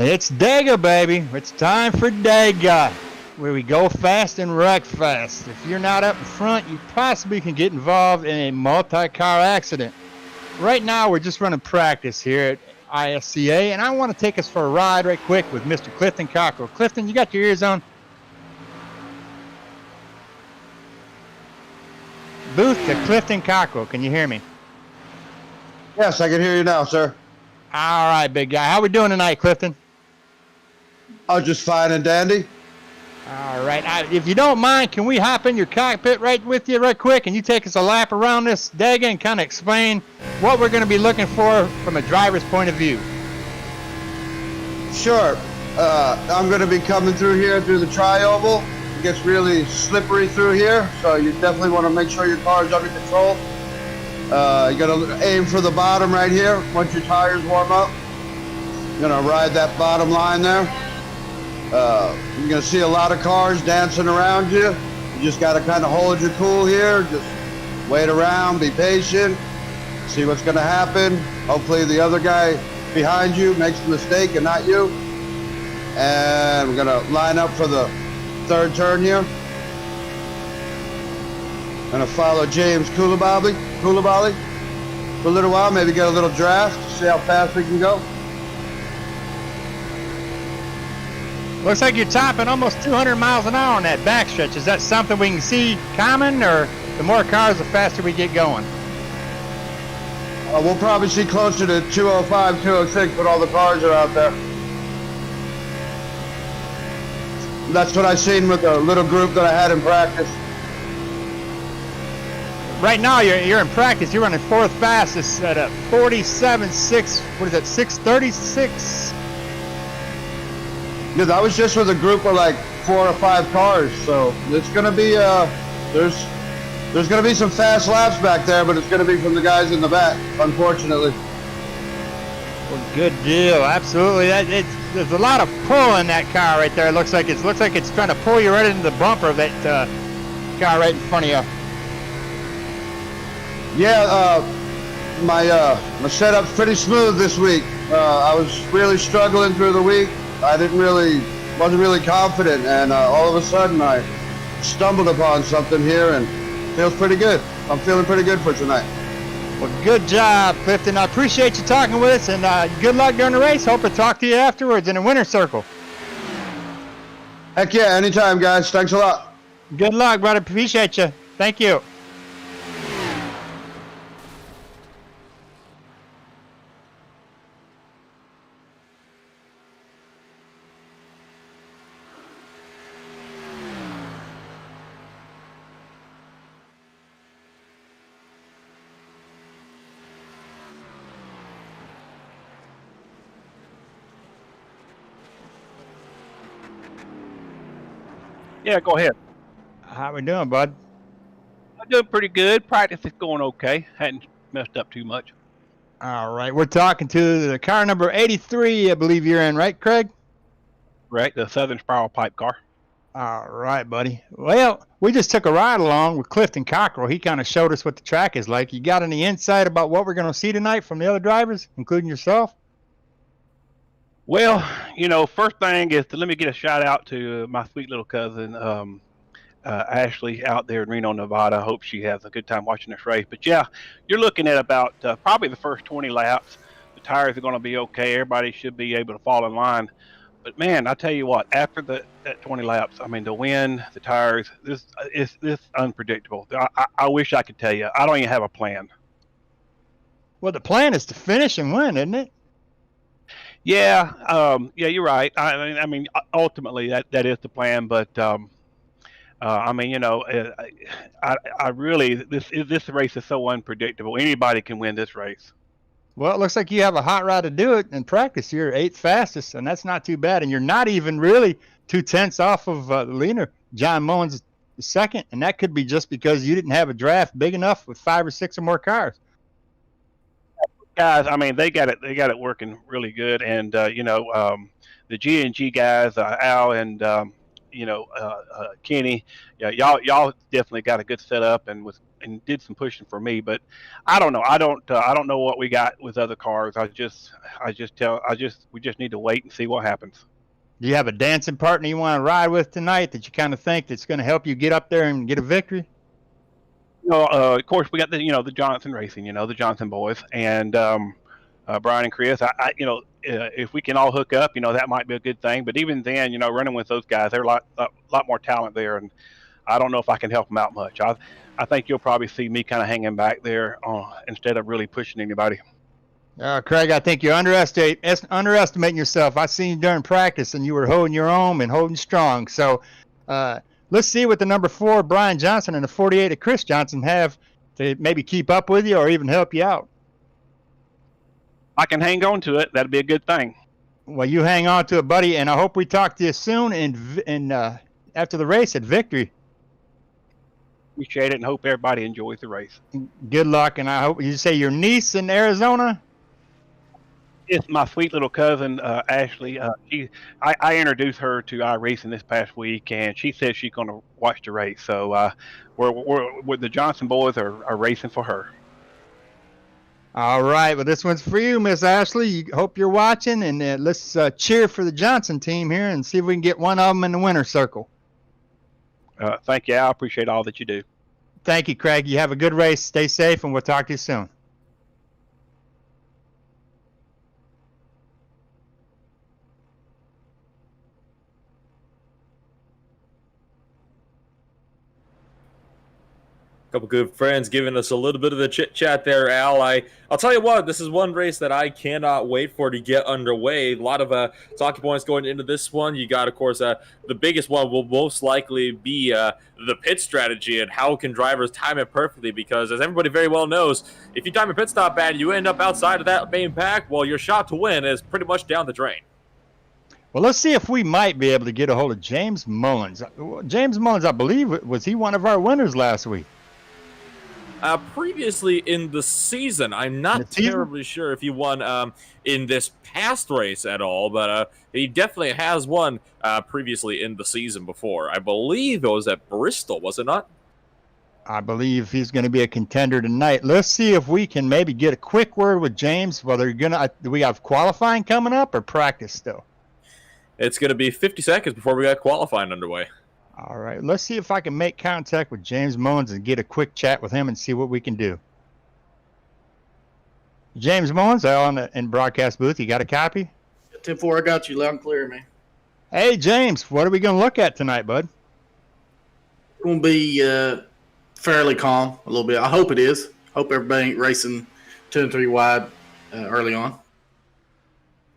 It's Dega, baby. It's time for Dega, where we go fast and wreck fast. If you're not up in front, you possibly can get involved in a multi-car accident. Right now, we're just running practice here at ISCA, and I want to take us for a ride right quick with Mr. Clifton Cockrell. Clifton, you got your ears on? Booth to Clifton Cockrell. Can you hear me? Yes, I can hear you now, sir. All right, big guy. How we doing tonight, Clifton? Oh, just fine and dandy. All right. If you don't mind, can we hop in your cockpit right with you right quick, and you take us a lap around this Dega and kind of explain what we're going to be looking for from a driver's point of view? Sure. I'm going to be coming through here through the tri-oval. It gets really slippery through here, so you definitely want to make sure your car is under control. You got to aim for the bottom right here once your tires warm up. You're going to ride that bottom line there. You're going to see a lot of cars dancing around you. You just got to kind of hold your cool here. Just wait around, be patient, see what's going to happen. Hopefully the other guy behind you makes the mistake and not you. And we're going to line up for the third turn here. Going to follow James Coulibaly for a little while, maybe get a little draft, see how fast we can go. Looks like you're topping almost 200 miles an hour on that backstretch. Is that something we can see common, or the more cars, the faster we get going? We'll probably see closer to 205, 206 when all the cars are out there. That's what I've seen with the little group that I had in practice. Right now, you're in practice. You're running fourth fastest at a 47.6. What is that? 636. Yeah, that was just with a group of like 4 or 5 cars. So it's gonna be there's gonna be some fast laps back there, but it's gonna be from the guys in the back, unfortunately. Well, good deal. Absolutely. There's a lot of pull in that car right there. It looks like it's trying to pull you right into the bumper of that car right in front of you. Yeah, my setup's pretty smooth this week. I was really struggling through the week. I wasn't really confident, and all of a sudden I stumbled upon something here, and it feels pretty good. I'm feeling pretty good for tonight. Well, good job, Clifton. I appreciate you talking with us, and good luck during the race. Hope to talk to you afterwards in the winner's circle. Heck yeah, anytime, guys. Thanks a lot. Good luck, brother. Appreciate you. Thank you. Yeah, go ahead. How we doing, bud? I'm doing pretty good. Practice is going okay. Hadn't messed up too much. All right. We're talking to the car number 83, I believe you're in, right, Craig? Right, the Southern Spiral Pipe car. All right, buddy. Well, we just took a ride along with Clifton Cockrell. He kind of showed us what the track is like. You got any insight about what we're going to see tonight from the other drivers, including yourself? Well, first thing is to let me get a shout out to my sweet little cousin, Ashley, out there in Reno, Nevada. I hope she has a good time watching this race. But yeah, you're looking at about probably the first 20 laps. The tires are going to be okay. Everybody should be able to fall in line. But man, I tell you what, after that 20 laps, I mean, the wind, the tires, this is unpredictable. I wish I could tell you. I don't even have a plan. Well, the plan is to finish and win, isn't it? Yeah, you're right. I mean, ultimately that is the plan. But I mean, I really this race is so unpredictable. Anybody can win this race. Well, it looks like you have a hot rod to do it in practice. You're 8th fastest, and that's not too bad. And you're not even really 2/10 off of the leader, John Mullins, second. And that could be just because you didn't have a draft big enough with 5 or 6 or more cars. Guys, I mean, they got it working really good, and the G&G guys, Al and Kenny, yeah, y'all definitely got a good setup, and with and did some pushing for me. But I don't know. I don't know what we got with other cars. We just need to wait and see what happens. Do you have a dancing partner you want to ride with tonight that you kind of think that's going to help you get up there and get a victory? Of course, we got the Johnson Racing, the Johnson boys, and Brian and Chris. If we can all hook up, that might be a good thing. But even then, running with those guys, they're a lot more talent there, and I don't know if I can help them out much. I think you'll probably see me kind of hanging back there instead of really pushing anybody. Craig, I think you're underestimating yourself. I seen you during practice, and you were holding your own and holding strong. So let's see what the number 4, Brian Johnson, and the 48 of Chris Johnson have to maybe keep up with you or even help you out. I can hang on to it. That'd be a good thing. Well, you hang on to it, buddy, and I hope we talk to you soon and after the race at Victory. Appreciate it and hope everybody enjoys the race. Good luck, and I hope you say your niece in Arizona. It's my sweet little cousin, Ashley. I introduced her to iRacing this past week, and she said she's going to watch the race. So we're the Johnson boys are racing for her. All right. Well, this one's for you, Miss Ashley. Hope you're watching, and let's cheer for the Johnson team here and see if we can get one of them in the winner's circle. Thank you, Al. I appreciate all that you do. Thank you, Craig. You have a good race. Stay safe, and we'll talk to you soon. Couple good friends giving us a little bit of the chit chat there, Al. I'll tell you what, this is one race that I cannot wait for to get underway. A lot of talking points going into this one. You got, of course, the biggest one will most likely be the pit strategy and how can drivers time it perfectly, because as everybody very well knows, if you time a pit stop bad, you end up outside of that main pack, well, your shot to win is pretty much down the drain. Well, let's see if we might be able to get a hold of James Mullins. James Mullins, I believe, was he one of our winners last week? Previously in the season, I'm not terribly sure if he won in this past race at all, but he definitely has won previously in the season before. I believe it was at Bristol, was it not? I believe he's going to be a contender tonight. Let's see if we can maybe get a quick word with James. Whether do we have qualifying coming up or practice still? It's going to be 50 seconds before we got qualifying underway. All right, let's see if I can make contact with James Mullins and get a quick chat with him and see what we can do. James Mullins, in broadcast booth, you got a copy? 10-4, I got you loud and clear, man. Hey, James, what are we going to look at tonight, bud? It's going to be fairly calm a little bit. I hope it is. Hope everybody ain't racing 2 and 3 wide early on.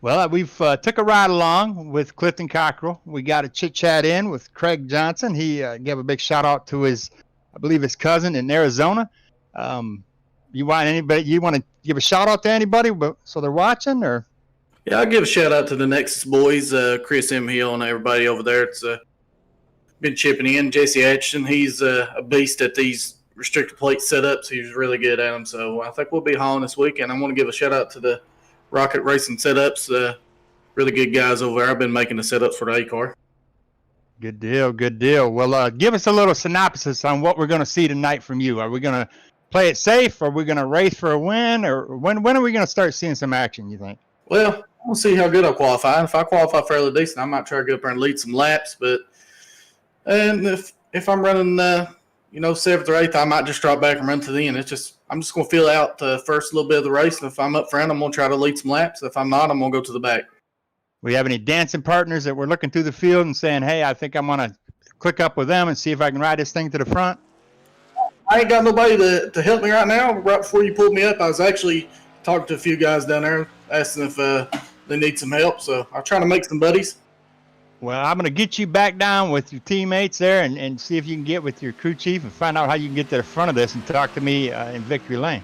Well, we've took a ride along with Clifton Cockrell. We got a chit-chat in with Craig Johnson. He gave a big shout-out to his cousin in Arizona. You want to give a shout-out to anybody so they're watching? Or? Yeah, I'll give a shout-out to the Nexus boys, Chris M. Hill and everybody over there. It's been chipping in. JC Atchison, he's a beast at these restrictor plate setups. He's really good at them. So I think we'll be hauling this weekend. I want to give a shout-out to the Rocket Racing setups, really good guys over there. I've been making the setups for the A-car. Good deal, good deal. Well, give us a little synopsis on what we're going to see tonight from you. Are we going to play it safe? Are we going to race for a win? Or when are we going to start seeing some action, you think? Well, we'll see how good I qualify. And if I qualify fairly decent, I might try to go up there and lead some laps. And if I'm running, 7th or 8th, I might just drop back and run to the end. I'm just going to feel out the first little bit of the race. And if I'm up front, I'm going to try to lead some laps. If I'm not, I'm going to go to the back. We have any dancing partners that we're looking through the field and saying, hey, I think I'm going to click up with them and see if I can ride this thing to the front? I ain't got nobody to help me right now. Right before you pulled me up, I was actually talking to a few guys down there, asking if they need some help. So I'm trying to make some buddies. Well, I'm going to get you back down with your teammates there and see if you can get with your crew chief and find out how you can get to the front of this and talk to me in Victory Lane.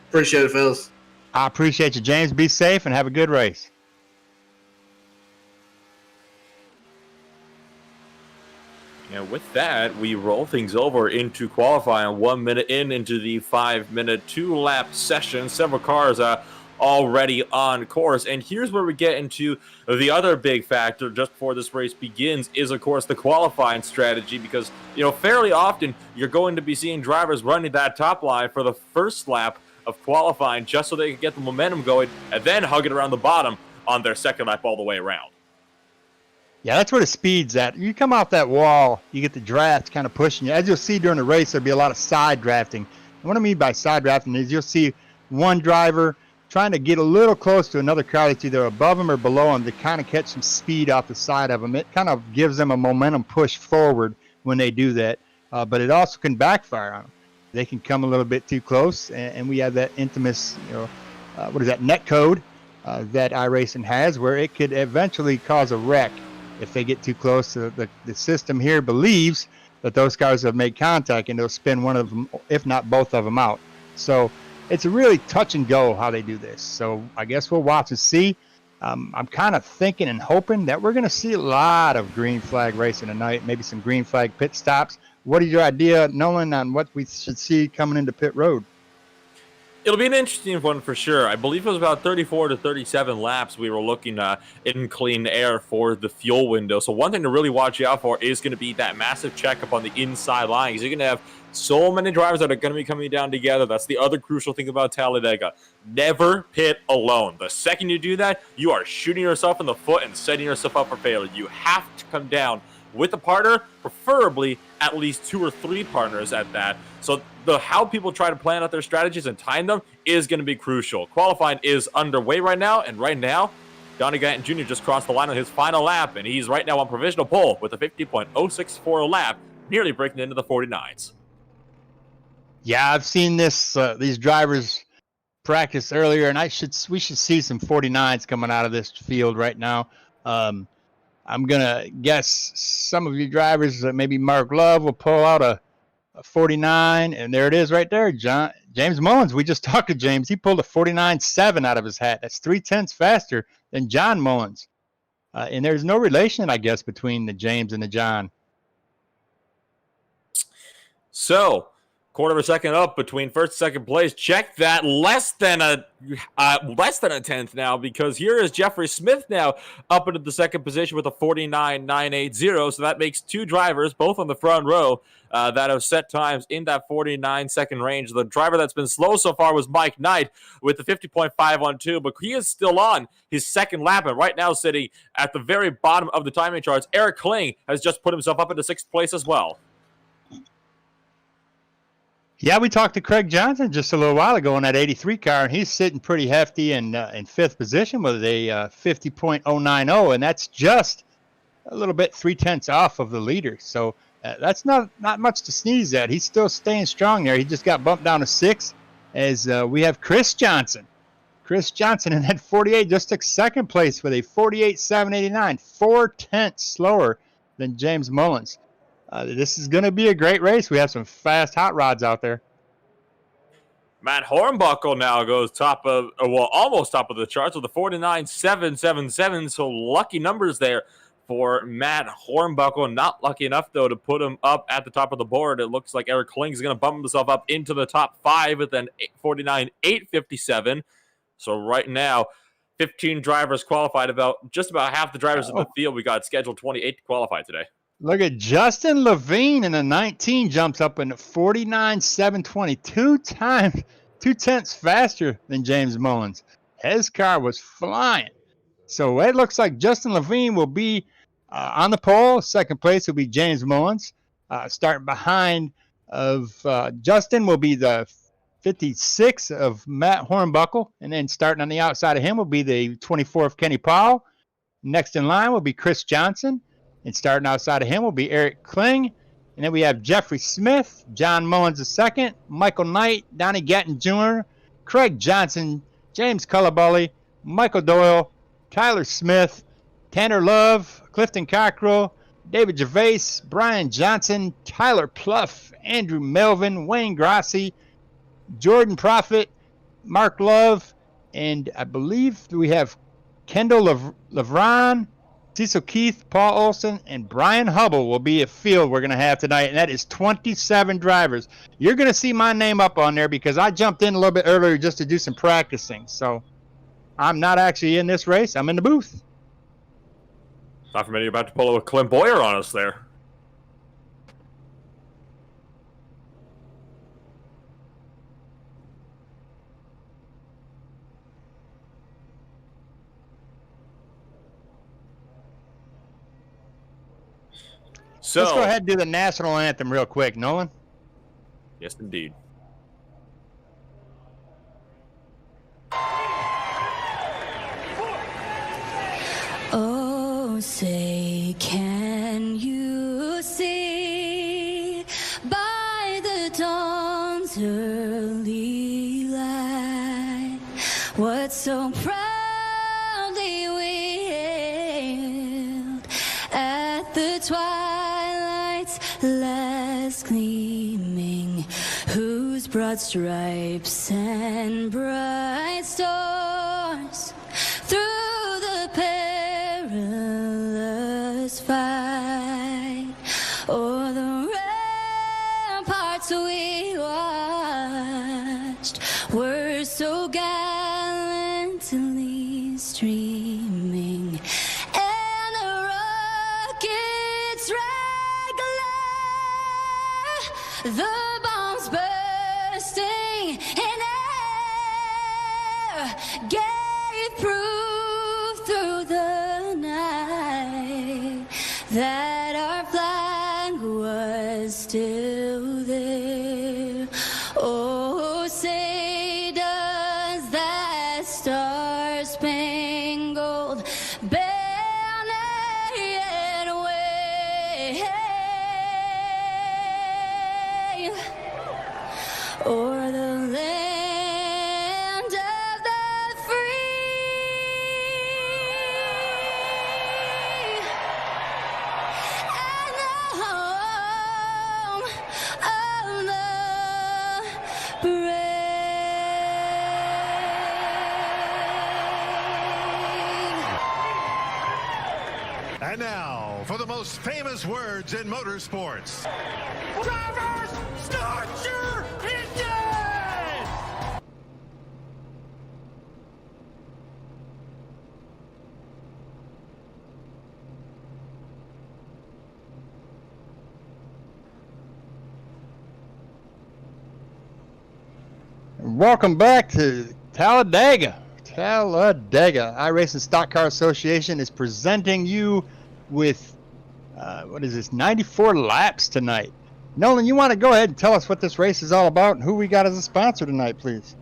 Appreciate it, fellas. I appreciate you, James. Be safe and have a good race. And with that, we roll things over into qualifying 1 minute into the 5-minute 2-lap session. Several cars already on course. And here's where we get into the other big factor just before this race begins is, of course, the qualifying strategy, because, fairly often you're going to be seeing drivers running that top line for the first lap of qualifying just so they can get the momentum going and then hug it around the bottom on their second lap all the way around. Yeah, that's where the speed's at. You come off that wall, you get the draft kind of pushing you. As you'll see during the race, there'll be a lot of side drafting. And what I mean by side drafting is you'll see one driver trying to get a little close to another car that's either above him or below him to kind of catch some speed off the side of him. It kind of gives them a momentum push forward when they do that, but it also can backfire on them. They can come a little bit too close, and we have that infamous, net code that iRacing has, where it could eventually cause a wreck if they get too close. To the system here believes that those cars have made contact, and they'll spin one of them, if not both of them, out. So it's a really touch and go how they do this. So I guess we'll watch and see. I'm kind of thinking and hoping that we're going to see a lot of green flag racing tonight, maybe some green flag pit stops. What is your idea, Nolan, on what we should see coming into pit road? It'll be an interesting one for sure. I believe it was about 34 to 37 laps we were looking in clean air for the fuel window. So one thing to really watch out for is going to be that massive checkup on the inside line, because you're going to have so many drivers that are going to be coming down together. That's the other crucial thing about Talladega. Never pit alone. The second you do that, you are shooting yourself in the foot and setting yourself up for failure. You have to come down with a partner, preferably at least 2 or 3 partners at that. So how people try to plan out their strategies and time them is going to be crucial. Qualifying is underway right now, and right now, Donnie Gatton Jr. just crossed the line on his final lap, and he's right now on provisional pole with a 50.064 lap, nearly breaking into the 49s. Yeah, I've seen these drivers practice earlier, and we should see some 49s coming out of this field right now. I'm going to guess some of you drivers, maybe Mark Love, will pull out a 49, and there it is right there. James Mullins, we just talked to James. He pulled a 49.7 out of his hat. That's 0.3 faster than John Mullins. And there's no relation, I guess, between the James and the John. So, quarter of a second up between first and second place. Check that, less than a tenth now, because here is Jeffrey Smith now up into the second position with a 49.980. So that makes 2 drivers, both on the front row, that have set times in that 49-second range. The driver that's been slow so far was Mike Knight with the 50.512, but he is still on his second lap, and right now sitting at the very bottom of the timing charts. Eric Kling has just put himself up into 6th place as well. Yeah, we talked to Craig Johnson just a little while ago in that 83 car, and he's sitting pretty hefty in 5th position with a 50.090, and that's just a little bit 0.3 off of the leader. So that's not much to sneeze at. He's still staying strong there. He just got bumped down to 6 as we have Chris Johnson. Chris Johnson in that 48 just took 2nd place with a 48.789, 0.4 slower than James Mullins. This is going to be a great race. We have some fast hot rods out there. Matt Hornbuckle now goes almost top of the charts with a 49.777. So lucky numbers there for Matt Hornbuckle. Not lucky enough, though, to put him up at the top of the board. It looks like Eric Kling is going to bump himself up into the top 5 with an 49.857. So right now, 15 drivers qualified. Just about half the drivers in the field. We got scheduled 28 to qualify today. Look at Justin Levine in the 19 jumps up in 49.720, 2.2 faster than James Mullins. His car was flying. So it looks like Justin Levine will be on the pole. 2nd place will be James Mullins. Starting behind of Justin will be the 56 of Matt Hornbuckle. And then starting on the outside of him will be the 24 of Kenny Powell. Next in line will be Chris Johnson. And starting outside of him will be Eric Kling. And then we have Jeffrey Smith, John Mullins II, Michael Knight, Donnie Gatton Jr., Craig Johnson, James Cullibully, Michael Doyle, Tyler Smith, Tanner Love, Clifton Cockrell, David Gervais, Brian Johnson, Tyler Pluff, Andrew Melvin, Wayne Grassi, Jordan Profit, Mark Love, and I believe we have Kendall Levron, Cecil Keith, Paul Olson, and Brian Hubble will be a field we're going to have tonight, and that is 27 drivers. You're going to see my name up on there because I jumped in a little bit earlier just to do some practicing. So I'm not actually in this race. I'm in the booth. Not for many, you're about to pull a Clint Boyer on us there. So, let's go ahead and do the national anthem real quick, Nolan. Yes, indeed. Oh, say, can you see by the dawn's early light what so proudly we hailed at the twilight's last gleaming, whose broad stripes and bright stars through the perilous fight o'er the ramparts we watched were so gallantly streaming, and the rockets regular, the bombs bursting in air gave proof through the night that our flag was still there. Oh, say does that star-spangled banner yet wave o'er the land of the free and the home of the brave. And now, for the most famous words in motorsports. Drivers, start your engines! Welcome back to Talladega. Talladega. iRacing Stock Car Association is presenting you with, what is this, 94 laps tonight. Nolan, you want to go ahead and tell us what this race is all about and who we got as a sponsor tonight, please?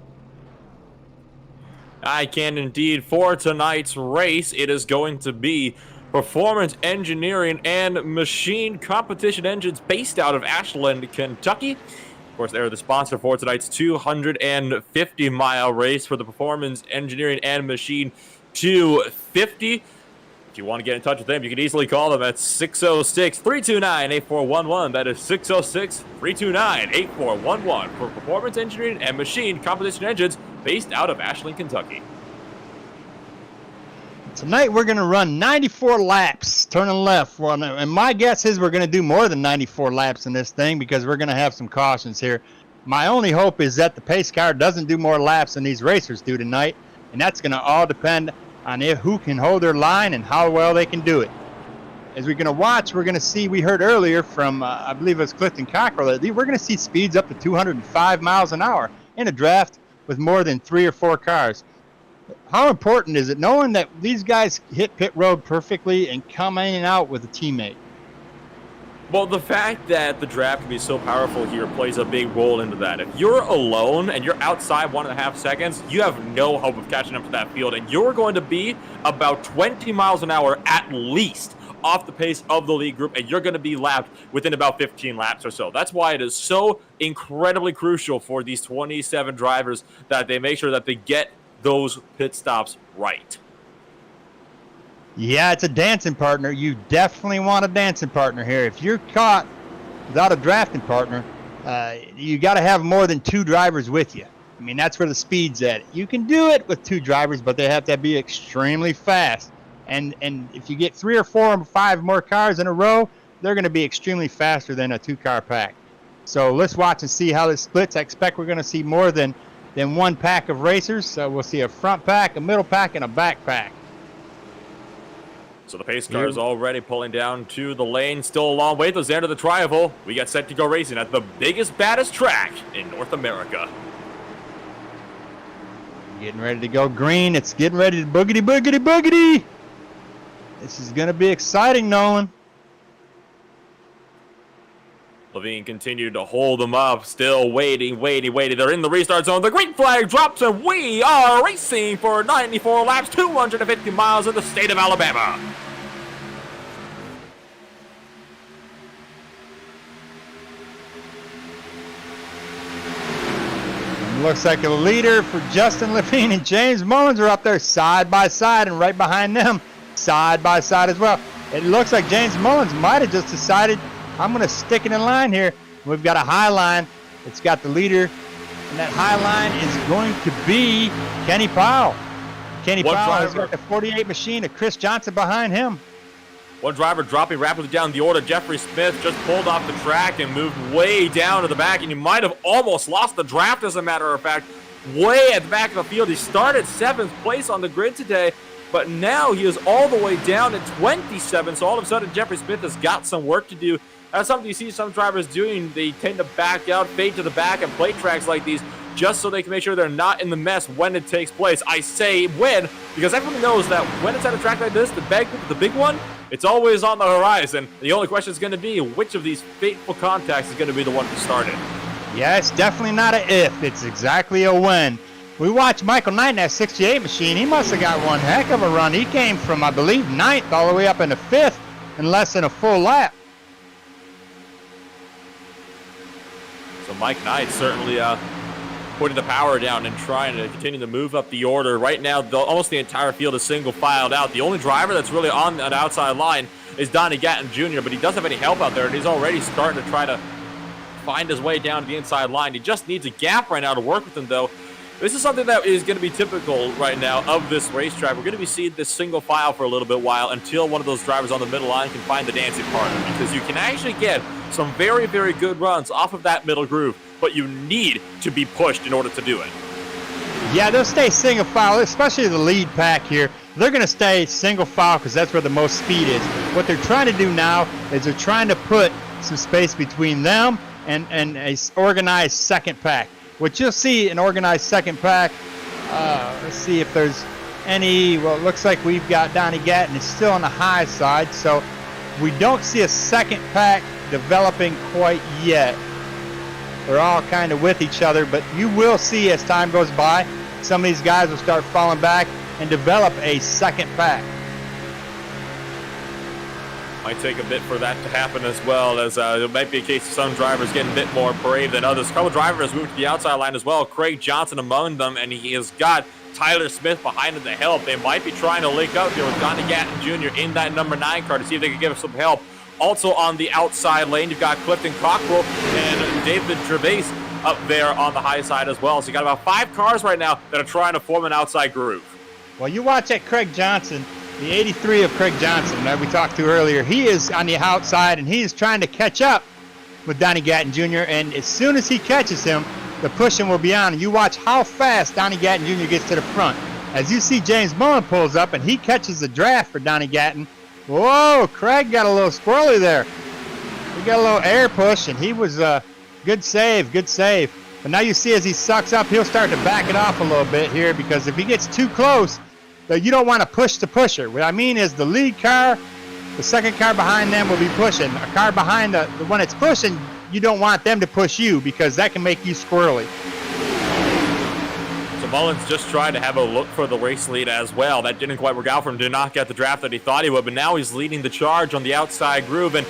I can indeed. For tonight's race, it is going to be Performance Engineering and Machine Competition Engines based out of Ashland, Kentucky. Of course, they're the sponsor for tonight's 250-mile race for the Performance Engineering and Machine 250. If you want to get in touch with them, you can easily call them at 606-329-8411. That is 606-329-8411 for Performance Engineering and Machine Competition Engines based out of Ashland, Kentucky. Tonight we're going to run 94 laps, turning left. Well, and my guess is we're going to do more than 94 laps in this thing because we're going to have some cautions here. My only hope is that the pace car doesn't do more laps than these racers do tonight, and that's going to all depend on who can hold their line and how well they can do it. As we're going to watch, we're going to see, we heard earlier from, I believe it was Clifton Cockrell, that we're going to see speeds up to 205 miles an hour in a draft with more than 3 or 4 cars. How important is it knowing that these guys hit pit road perfectly and come in and out with a teammate? Well, the fact that the draft can be so powerful here plays a big role into that. If you're alone and you're outside 1.5 seconds, you have no hope of catching up to that field, and you're going to be about 20 miles an hour at least off the pace of the lead group, and you're going to be lapped within about 15 laps or so. That's why it is so incredibly crucial for these 27 drivers that they make sure that they get those pit stops right. Yeah, it's a dancing partner. You definitely want a dancing partner here. If you're caught without a drafting partner, you got to have more than 2 drivers with you. I mean, that's where the speed's at. You can do it with 2 drivers, but they have to be extremely fast. And if you get 3 or 4 or 5 more cars in a row, they're going to be extremely faster than a 2-car pack. So let's watch and see how this splits. I expect we're going to see more than than one pack of racers. So we'll see a front pack, a middle pack, and a back pack. So the pace car is already pulling down to the lane. Still a long way to the end of the tri-oval. We got set to go racing at the biggest, baddest track in North America. Getting ready to go green. It's getting ready to boogity, boogity, boogity. This is going to be exciting, Nolan. Levine continued to hold them up. Still waiting. They're in the restart zone. The green flag drops, and we are racing for 94 laps, 250 miles in the state of Alabama. Looks like a leader for Justin Levine and James Mullins are up there side by side, and right behind them, side by side as well. It looks like James Mullins might have just decided, I'm going to stick it in line here. We've got a high line. It's got the leader, and that high line is going to be Kenny Powell. Kenny Powell has got the 48 machine of Chris Johnson behind him. One driver dropping rapidly down the order. Jeffrey Smith just pulled off the track and moved way down to the back, and he might have almost lost the draft, as a matter of fact. Way at the back of the field. He started 7th place on the grid today, but now he is all the way down at 27. So all of a sudden, Jeffrey Smith has got some work to do. That's something you see some drivers doing. They tend to back out, fade to the back, and play tracks like these just so they can make sure they're not in the mess when it takes place. I say when, because everyone knows that when it's at a track like this, the big one, it's always on the horizon. The only question is going to be which of these fateful contacts is going to be the one to start it. Yeah, it's definitely not a if. It's exactly a when. We watched Michael Knight in that 68 machine. He must have got one heck of a run. He came from, I believe, 9th all the way up into 5th in less than a full lap. So Mike Knight certainly putting the power down and trying to continue to move up the order. Right now, almost the entire field is single filed out. The only driver that's really on an outside line is Donnie Gatton Jr., but he doesn't have any help out there, and he's already starting to try to find his way down to the inside line. He just needs a gap right now to work with him, though. This is something that is going to be typical right now of this racetrack. We're going to be seeing this single file for a little bit while until one of those drivers on the middle line can find the dancing partner, because you can actually get some very, very good runs off of that middle groove, but you need to be pushed in order to do it. Yeah, they'll stay single file, especially the lead pack here. They're going to stay single file because that's where the most speed is. What they're trying to do now is they're trying to put some space between them and a organized second pack. What you'll see an organized second pack, let's see if there's any. Well, it looks like we've got Donnie Gatton is still on the high side, so we don't see a second pack developing quite yet. They're all kind of with each other, but you will see as time goes by, some of these guys will start falling back and develop a second pack. Might take a bit for that to happen as well, as it might be a case of some drivers getting a bit more brave than others. A couple drivers moved to the outside line as well. Craig Johnson among them, and he has got Tyler Smith behind him to help. They might be trying to link up here with Donnie Gatton Jr. in that number 9 car to see if they can give us some help. Also on the outside lane, you've got Clifton Cockrell and David Gervais up there on the high side as well. So you got about 5 cars right now that are trying to form an outside groove. Well, you watch that Craig Johnson, the 83 of Craig Johnson that we talked to earlier. He is on the outside, and he is trying to catch up with Donnie Gatton Jr., and as soon as he catches him, the pushing will be on. And you watch how fast Donnie Gatton Jr. gets to the front. As you see James Mullins pulls up, and he catches the draft for Donnie Gatton. Whoa, Craig got a little squirrely there. He got a little air push, and he was good save, good save. But now you see as he sucks up, he'll start to back it off a little bit here, because if he gets too close, you don't want to push the pusher. What I mean is the lead car, the second car behind them will be pushing. A car behind the one that's pushing, you don't want them to push you, because that can make you squirrely. So Mullins just tried to have a look for the race lead as well. That didn't quite work out for him. Did not get the draft that he thought he would, but now he's leading the charge on the outside groove. And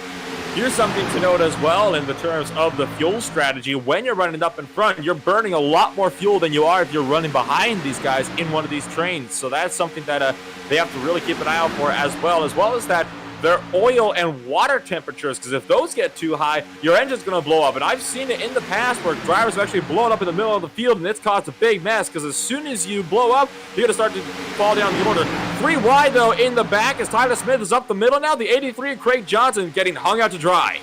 here's something to note as well in the terms of the fuel strategy. When you're running up in front, you're burning a lot more fuel than you are if you're running behind these guys in one of these trains. So that's something that they have to really keep an eye out for as well as that their oil and water temperatures, because if those get too high, your engine's going to blow up. And I've seen it in the past where drivers have actually blown up in the middle of the field, and it's caused a big mess, because as soon as you blow up, you're going to start to fall down the order. 3 wide, though, in the back as Tyler Smith is up the middle now. The 83 Craig Johnson getting hung out to dry.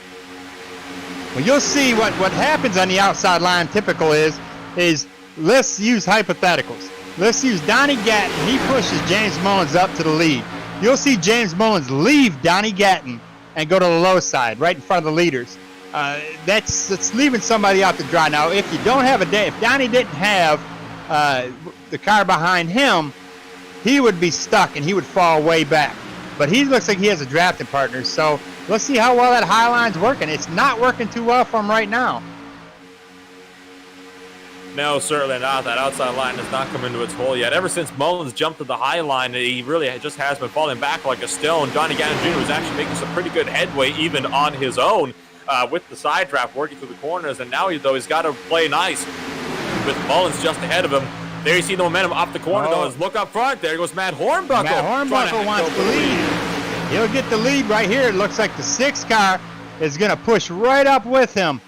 Well, you'll see what happens on the outside line typical is let's use hypotheticals. Let's use Donnie Gatton. He pushes James Mullins up to the lead. You'll see James Mullins leave Donnie Gatton and go to the low side, right in front of the leaders. That's leaving somebody out to dry. Now, if you don't have if Donnie didn't have the car behind him, he would be stuck and he would fall way back. But he looks like he has a drafting partner, so let's see how well that high line's working. It's not working too well for him right now. No, certainly not. That outside line has not come into its hole yet. Ever since Mullins jumped to the high line, he really just has been falling back like a stone. Donnie Gatton Jr. was actually making some pretty good headway even on his own with the side draft working through the corners. And now, though, he's got to play nice with Mullins just ahead of him. There you see the momentum up the corner, though. Look up front. There goes Matt Hornbuckle. Matt Hornbuckle wants the lead. He'll get the lead right here. It looks like the 6 car is going to push right up with him.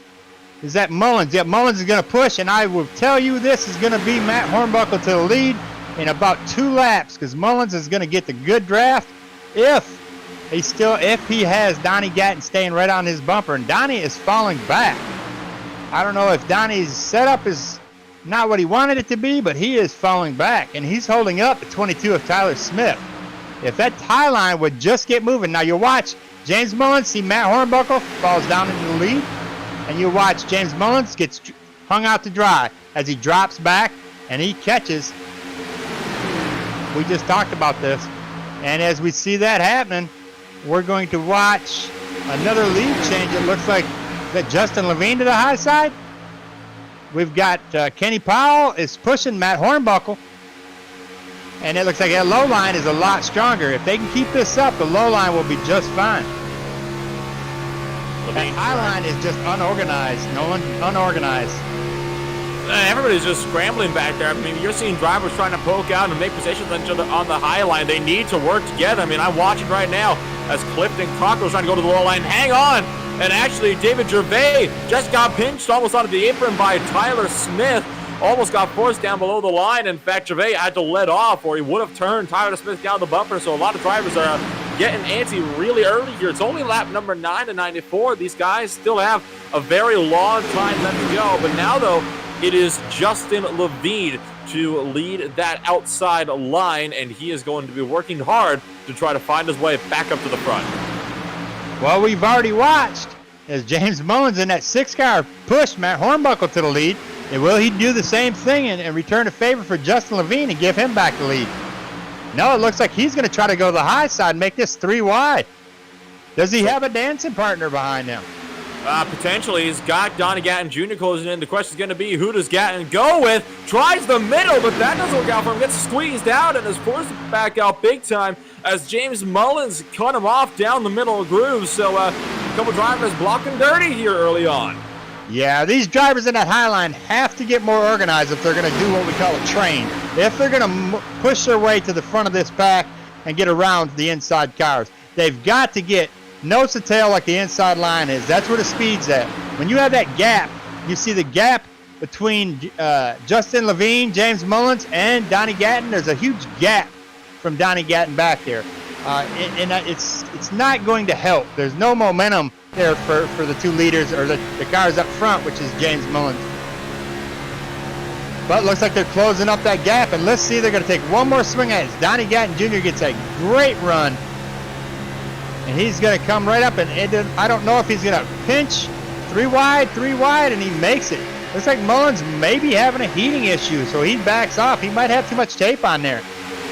Is that Mullins? Yeah, Mullins is going to push, and I will tell you this is going to be Matt Hornbuckle to the lead in about 2 laps, because Mullins is going to get the good draft if he has Donnie Gatton staying right on his bumper, and Donnie is falling back. I don't know if Donnie's setup is not what he wanted it to be, but he is falling back, and he's holding up the 22 of Tyler Smith. If that tie line would just get moving, now you watch James Mullins see Matt Hornbuckle falls down into the lead. And you watch James Mullins gets hung out to dry as he drops back and he catches. We just talked about this. And as we see that happening, we're going to watch another lead change. It looks like that Justin Levine to the high side. We've got Kenny Powell is pushing Matt Hornbuckle. And it looks like that low line is a lot stronger. If they can keep this up, the low line will be just fine. That high line is just unorganized, Nolan. Unorganized. Everybody's just scrambling back there. I mean, you're seeing drivers trying to poke out and make positions on each other on the high line. They need to work together. I mean, I'm watching right now as Clifton Cockrell's trying to go to the low line. Hang on! And actually, David Gervais just got pinched almost out of the apron by Tyler Smith. Almost got forced down below the line. In fact, Gervais had to let off or he would have turned Tyler Smith down the bumper. So a lot of drivers are getting antsy really early here. It's only lap number 9 to 94. These guys still have a very long time left to go. But now, though, it is Justin Levine to lead that outside line, and he is going to be working hard to try to find his way back up to the front. Well, we've already watched as James Mullins in that 6 car pushed Matt Hornbuckle to the lead. And will he do the same thing and return a favor for Justin Levine and give him back the lead? No, it looks like he's going to try to go to the high side and make this 3 wide. Does he have a dancing partner behind him? Potentially. He's got Donnie Gatton Jr. closing in. The question is going to be, who does Gatton go with? Tries the middle, but that doesn't work out for him. Gets squeezed out and is forced to back out big time as James Mullins cut him off down the middle of grooves. So a couple drivers blocking dirty here early on. Yeah, these drivers in that high line have to get more organized if they're going to do what we call a train. If they're going to push their way to the front of this pack and get around the inside cars, they've got to get nose to tail like the inside line is. That's where the speed's at. When you have that gap, you see the gap between Justin Levine, James Mullins, and Donnie Gatton. There's a huge gap from Donnie Gatton back there. And it's not going to help. There's no momentum there for the 2 leaders or the cars up front, which is James Mullins. But it looks like they're closing up that gap, and let's see, they're going to take one more swing at it. Donnie Gatton Jr. gets a great run, and he's going to come right up, and I don't know if he's going to pinch 3 wide, and he makes it. Looks like Mullins may be having a heating issue, so he backs off. He might have too much tape on there.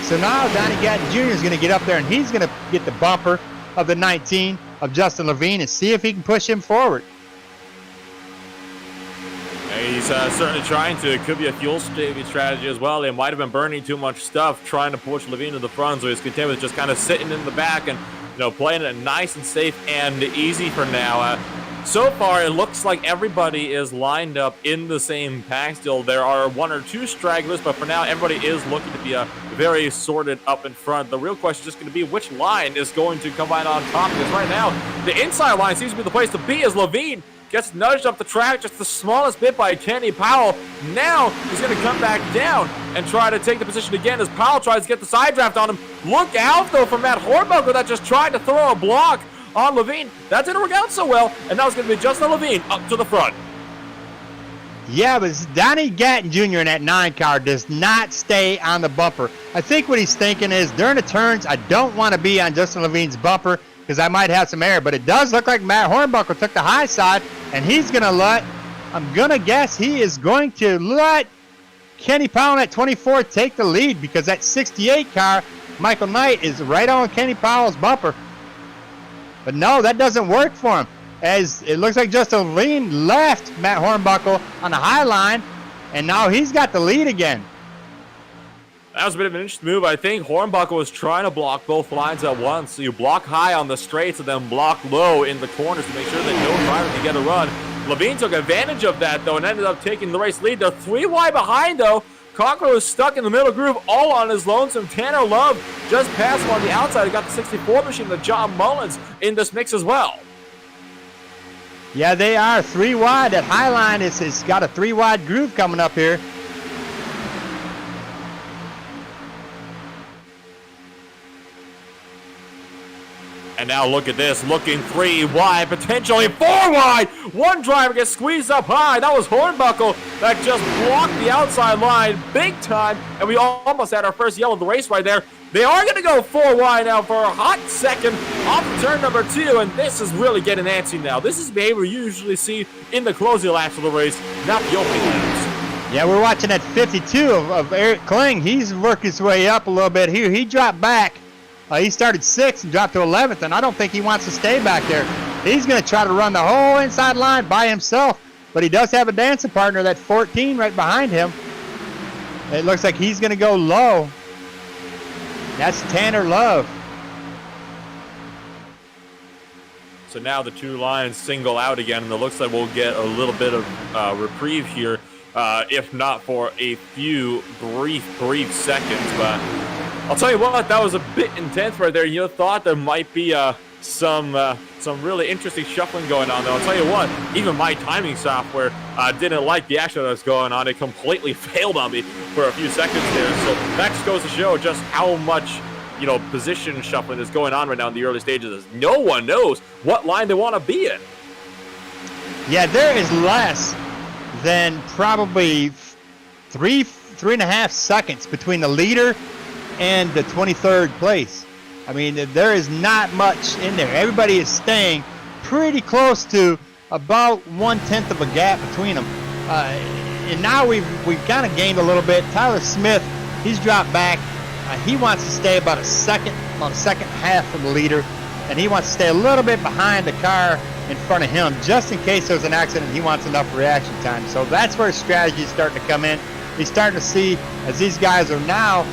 So now Donnie Gatton Jr. is going to get up there, and he's going to get the bumper of the 19 of Justin Levine and see if he can push him forward. He's certainly trying to. It could be a fuel saving strategy as well. They might have been burning too much stuff trying to push Levine to the front, so he's content with just kind of sitting in the back and playing it nice and safe and easy for now. So far, it looks like everybody is lined up in the same pack still. There are 1 or 2 stragglers, but for now, everybody is looking to be very sorted up in front. The real question is just going to be which line is going to come out on top, because right now, the inside line seems to be the place to be as Levine gets nudged up the track just the smallest bit by Kenny Powell. Now he's going to come back down and try to take the position again as Powell tries to get the side draft on him. Look out, though, for Matt Hornbuckle that just tried to throw a block on Levine. That didn't work out so well, and now it's going to be Justin Levine up to the front. Yeah, but Donnie Gatton Jr. in that 9 car does not stay on the bumper. I think what he's thinking is during the turns, I don't want to be on Justin Levine's bumper because I might have some air. But it does look like Matt Hornbuckle took the high side, and he's going to I'm going to guess he is going to let Kenny Powell at 24 take the lead because that 68 car, Michael Knight, is right on Kenny Powell's bumper. But no, that doesn't work for him, as it looks like Justin Levine left Matt Hornbuckle on the high line, and now he's got the lead again. That was a bit of an interesting move. I think Hornbuckle was trying to block both lines at once. So you block high on the straights and then block low in the corners to make sure that no driver can get a run. Levine took advantage of that, though, and ended up taking the race lead. They're 3 wide behind, though. Conkler was stuck in the middle groove all on his lonesome. Tanner Love just passed him on the outside. He got the 64 machine to John Mullins in this mix as well. Yeah, they are 3 wide. That high line is got a 3 wide groove coming up here. And now look at this, looking 3 wide, potentially 4 wide. One driver gets squeezed up high. That was Hornbuckle that just blocked the outside line big time. And we almost had our first yellow of the race right there. They are going to go 4 wide now for a hot second off of turn number 2. And this is really getting antsy now. This is behavior you usually see in the closing laps of the race, not the opening laps. Yeah, we're watching at 52 of Eric Kling. He's worked his way up a little bit here. He dropped back. He started 6th and dropped to 11th, and I don't think he wants to stay back there. He's going to try to run the whole inside line by himself, but he does have a dancing partner, that 14 right behind him. It looks like he's going to go low. That's Tanner Love. So now the 2 lines single out again, and it looks like we'll get a little bit of reprieve here, if not for a few brief seconds, but I'll tell you what, that was a bit intense right there. You thought there might be some really interesting shuffling going on, though. I'll tell you what, even my timing software didn't like the action that was going on. It completely failed on me for a few seconds there. So that just goes to show just how much, position shuffling is going on right now in the early stages. No one knows what line they want to be in. Yeah, there is less than probably 3.5 seconds between the leader and the 23rd place. I mean, there is not much in there. Everybody is staying pretty close to about 1/10 of a gap between them. And now we've kind of gained a little bit. Tyler Smith, he's dropped back. He wants to stay about a second half from the leader, and he wants to stay a little bit behind the car in front of him, just in case there's an accident. He wants enough reaction time. So that's where his strategy is starting to come in. He's starting to see, as these guys are now,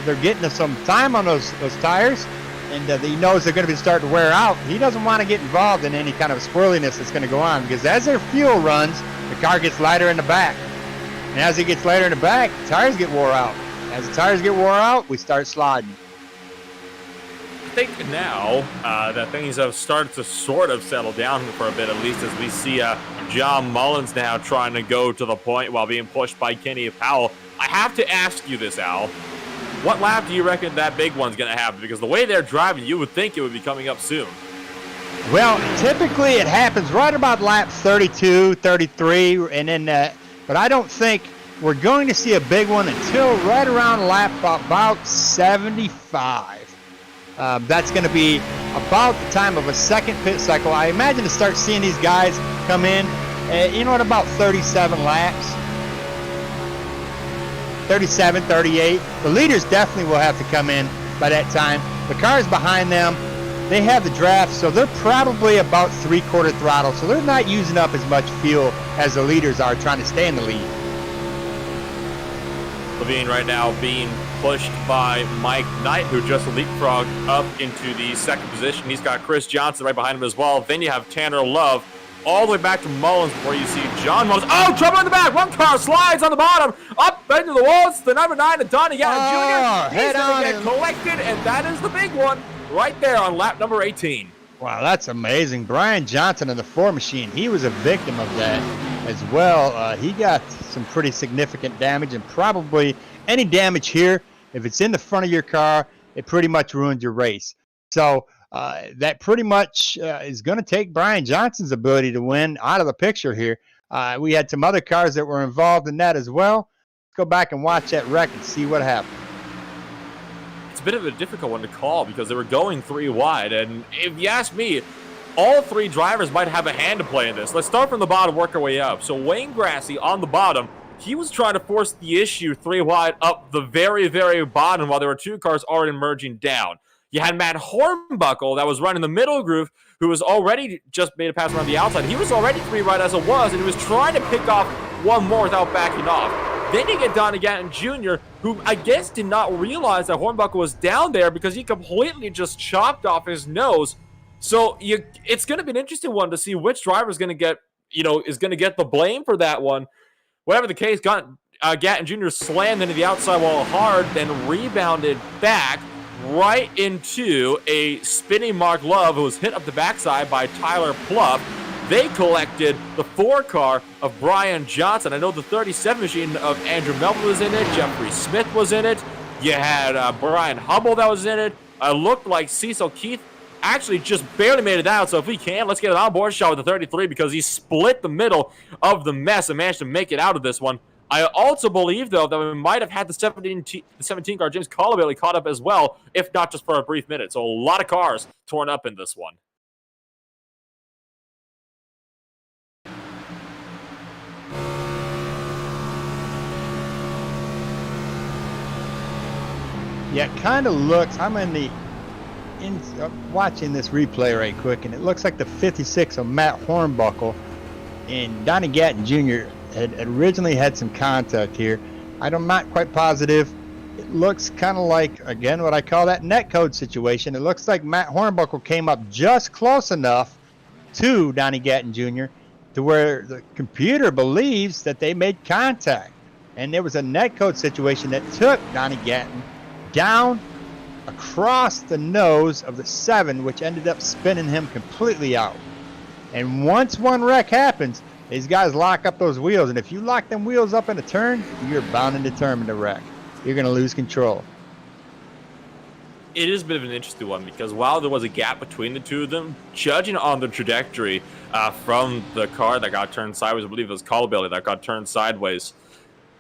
they're getting some time on those tires, and he knows they're going to be starting to wear out. He doesn't want to get involved in any kind of squirreliness that's going to go on, because as their fuel runs, the car gets lighter in the back. And as it gets lighter in the back, the tires get wore out. As the tires get wore out, we start sliding. I think now that things have started to sort of settle down for a bit, at least, as we see John Mullins now trying to go to the point while being pushed by Kenny Powell. I have to ask you this, Al. What lap do you reckon that big one's going to happen? Because the way they're driving, you would think it would be coming up soon. Well, typically it happens right about lap 32, 33, and then, but I don't think we're going to see a big one until right around lap about 75. That's going to be about the time of a second pit cycle. I imagine to start seeing these guys come in, at about 37 laps. 37, 38. The leaders definitely will have to come in by that time. The cars behind them, they have the draft, so they're probably about 3/4 throttle, so they're not using up as much fuel as the leaders are trying to stay in the lead. Levine right now being pushed by Mike Knight, who just leapfrogged up into the second position. He's got Chris Johnson right behind him as well. Then you have Tanner Love all the way back to Mullins before you see John Mullins. Oh, trouble in the back. One car slides on the bottom. Up into the wall. It's the number 9 of Donnie Gatton Jr. He's going to get collected, and that is the big one right there on lap number 18. Wow, that's amazing. Brian Johnson in the 4 machine, he was a victim of that as well. He got some pretty significant damage, and probably any damage here, if it's in the front of your car, it pretty much ruins your race. So that pretty much is going to take Brian Johnson's ability to win out of the picture here. We had some other cars that were involved in that as well. Let's go back and watch that wreck and see what happened. It's a bit of a difficult one to call because they were going 3 wide, and if you ask me, all 3 drivers might have a hand to play in this. Let's start from the bottom, work our way up. So Wayne Grassy on the bottom, he was trying to force the issue 3 wide up the very, very bottom while there were 2 cars already merging down. You had Matt Hornbuckle that was running the middle groove, who was already just made a pass around the outside. He was already 3 wide as it was, and he was trying to pick off one more without backing off. Then you get Donnie Gatton Jr., who I guess did not realize that Hornbuckle was down there because he completely just chopped off his nose. So it's going to be an interesting one to see which driver is going to get, is going to get the blame for that one. Whatever the case, Gatton Jr. slammed into the outside wall hard, then rebounded back right into a spinning Mark Love, who was hit up the backside by Tyler Pluff. They collected the 4 car of Brian Johnson. I know the 37 machine of Andrew Melvin was in it. Jeffrey Smith was in it. You had Brian Hubble that was in it. Looked like Cecil Keith actually just barely made it out. So if we can, let's get an onboard shot with the 33 because he split the middle of the mess and managed to make it out of this one. I also believe, though, that we might have had the 17 car James Colabilly caught up as well, if not just for a brief minute. So a lot of cars torn up in this one. Yeah, it kind of looks, I'm watching this replay right quick, and it looks like the 56 of Matt Hornbuckle and Donnie Gatton Jr. had originally had some contact here. I'm not quite positive. It looks kind of like, again, what I call that netcode situation. It looks like Matt Hornbuckle came up just close enough to Donnie Gatton Jr. to where the computer believes that they made contact. And there was a netcode situation that took Donnie Gatton down across the nose of the 7, which ended up spinning him completely out. And once one wreck happens, these guys lock up those wheels, and if you lock them wheels up in a turn, you're bound and determined to wreck. You're going to lose control. It is a bit of an interesting one because while there was a gap between the 2 of them, judging on the trajectory from the car that got turned sideways, I believe it was Colabilly that got turned sideways,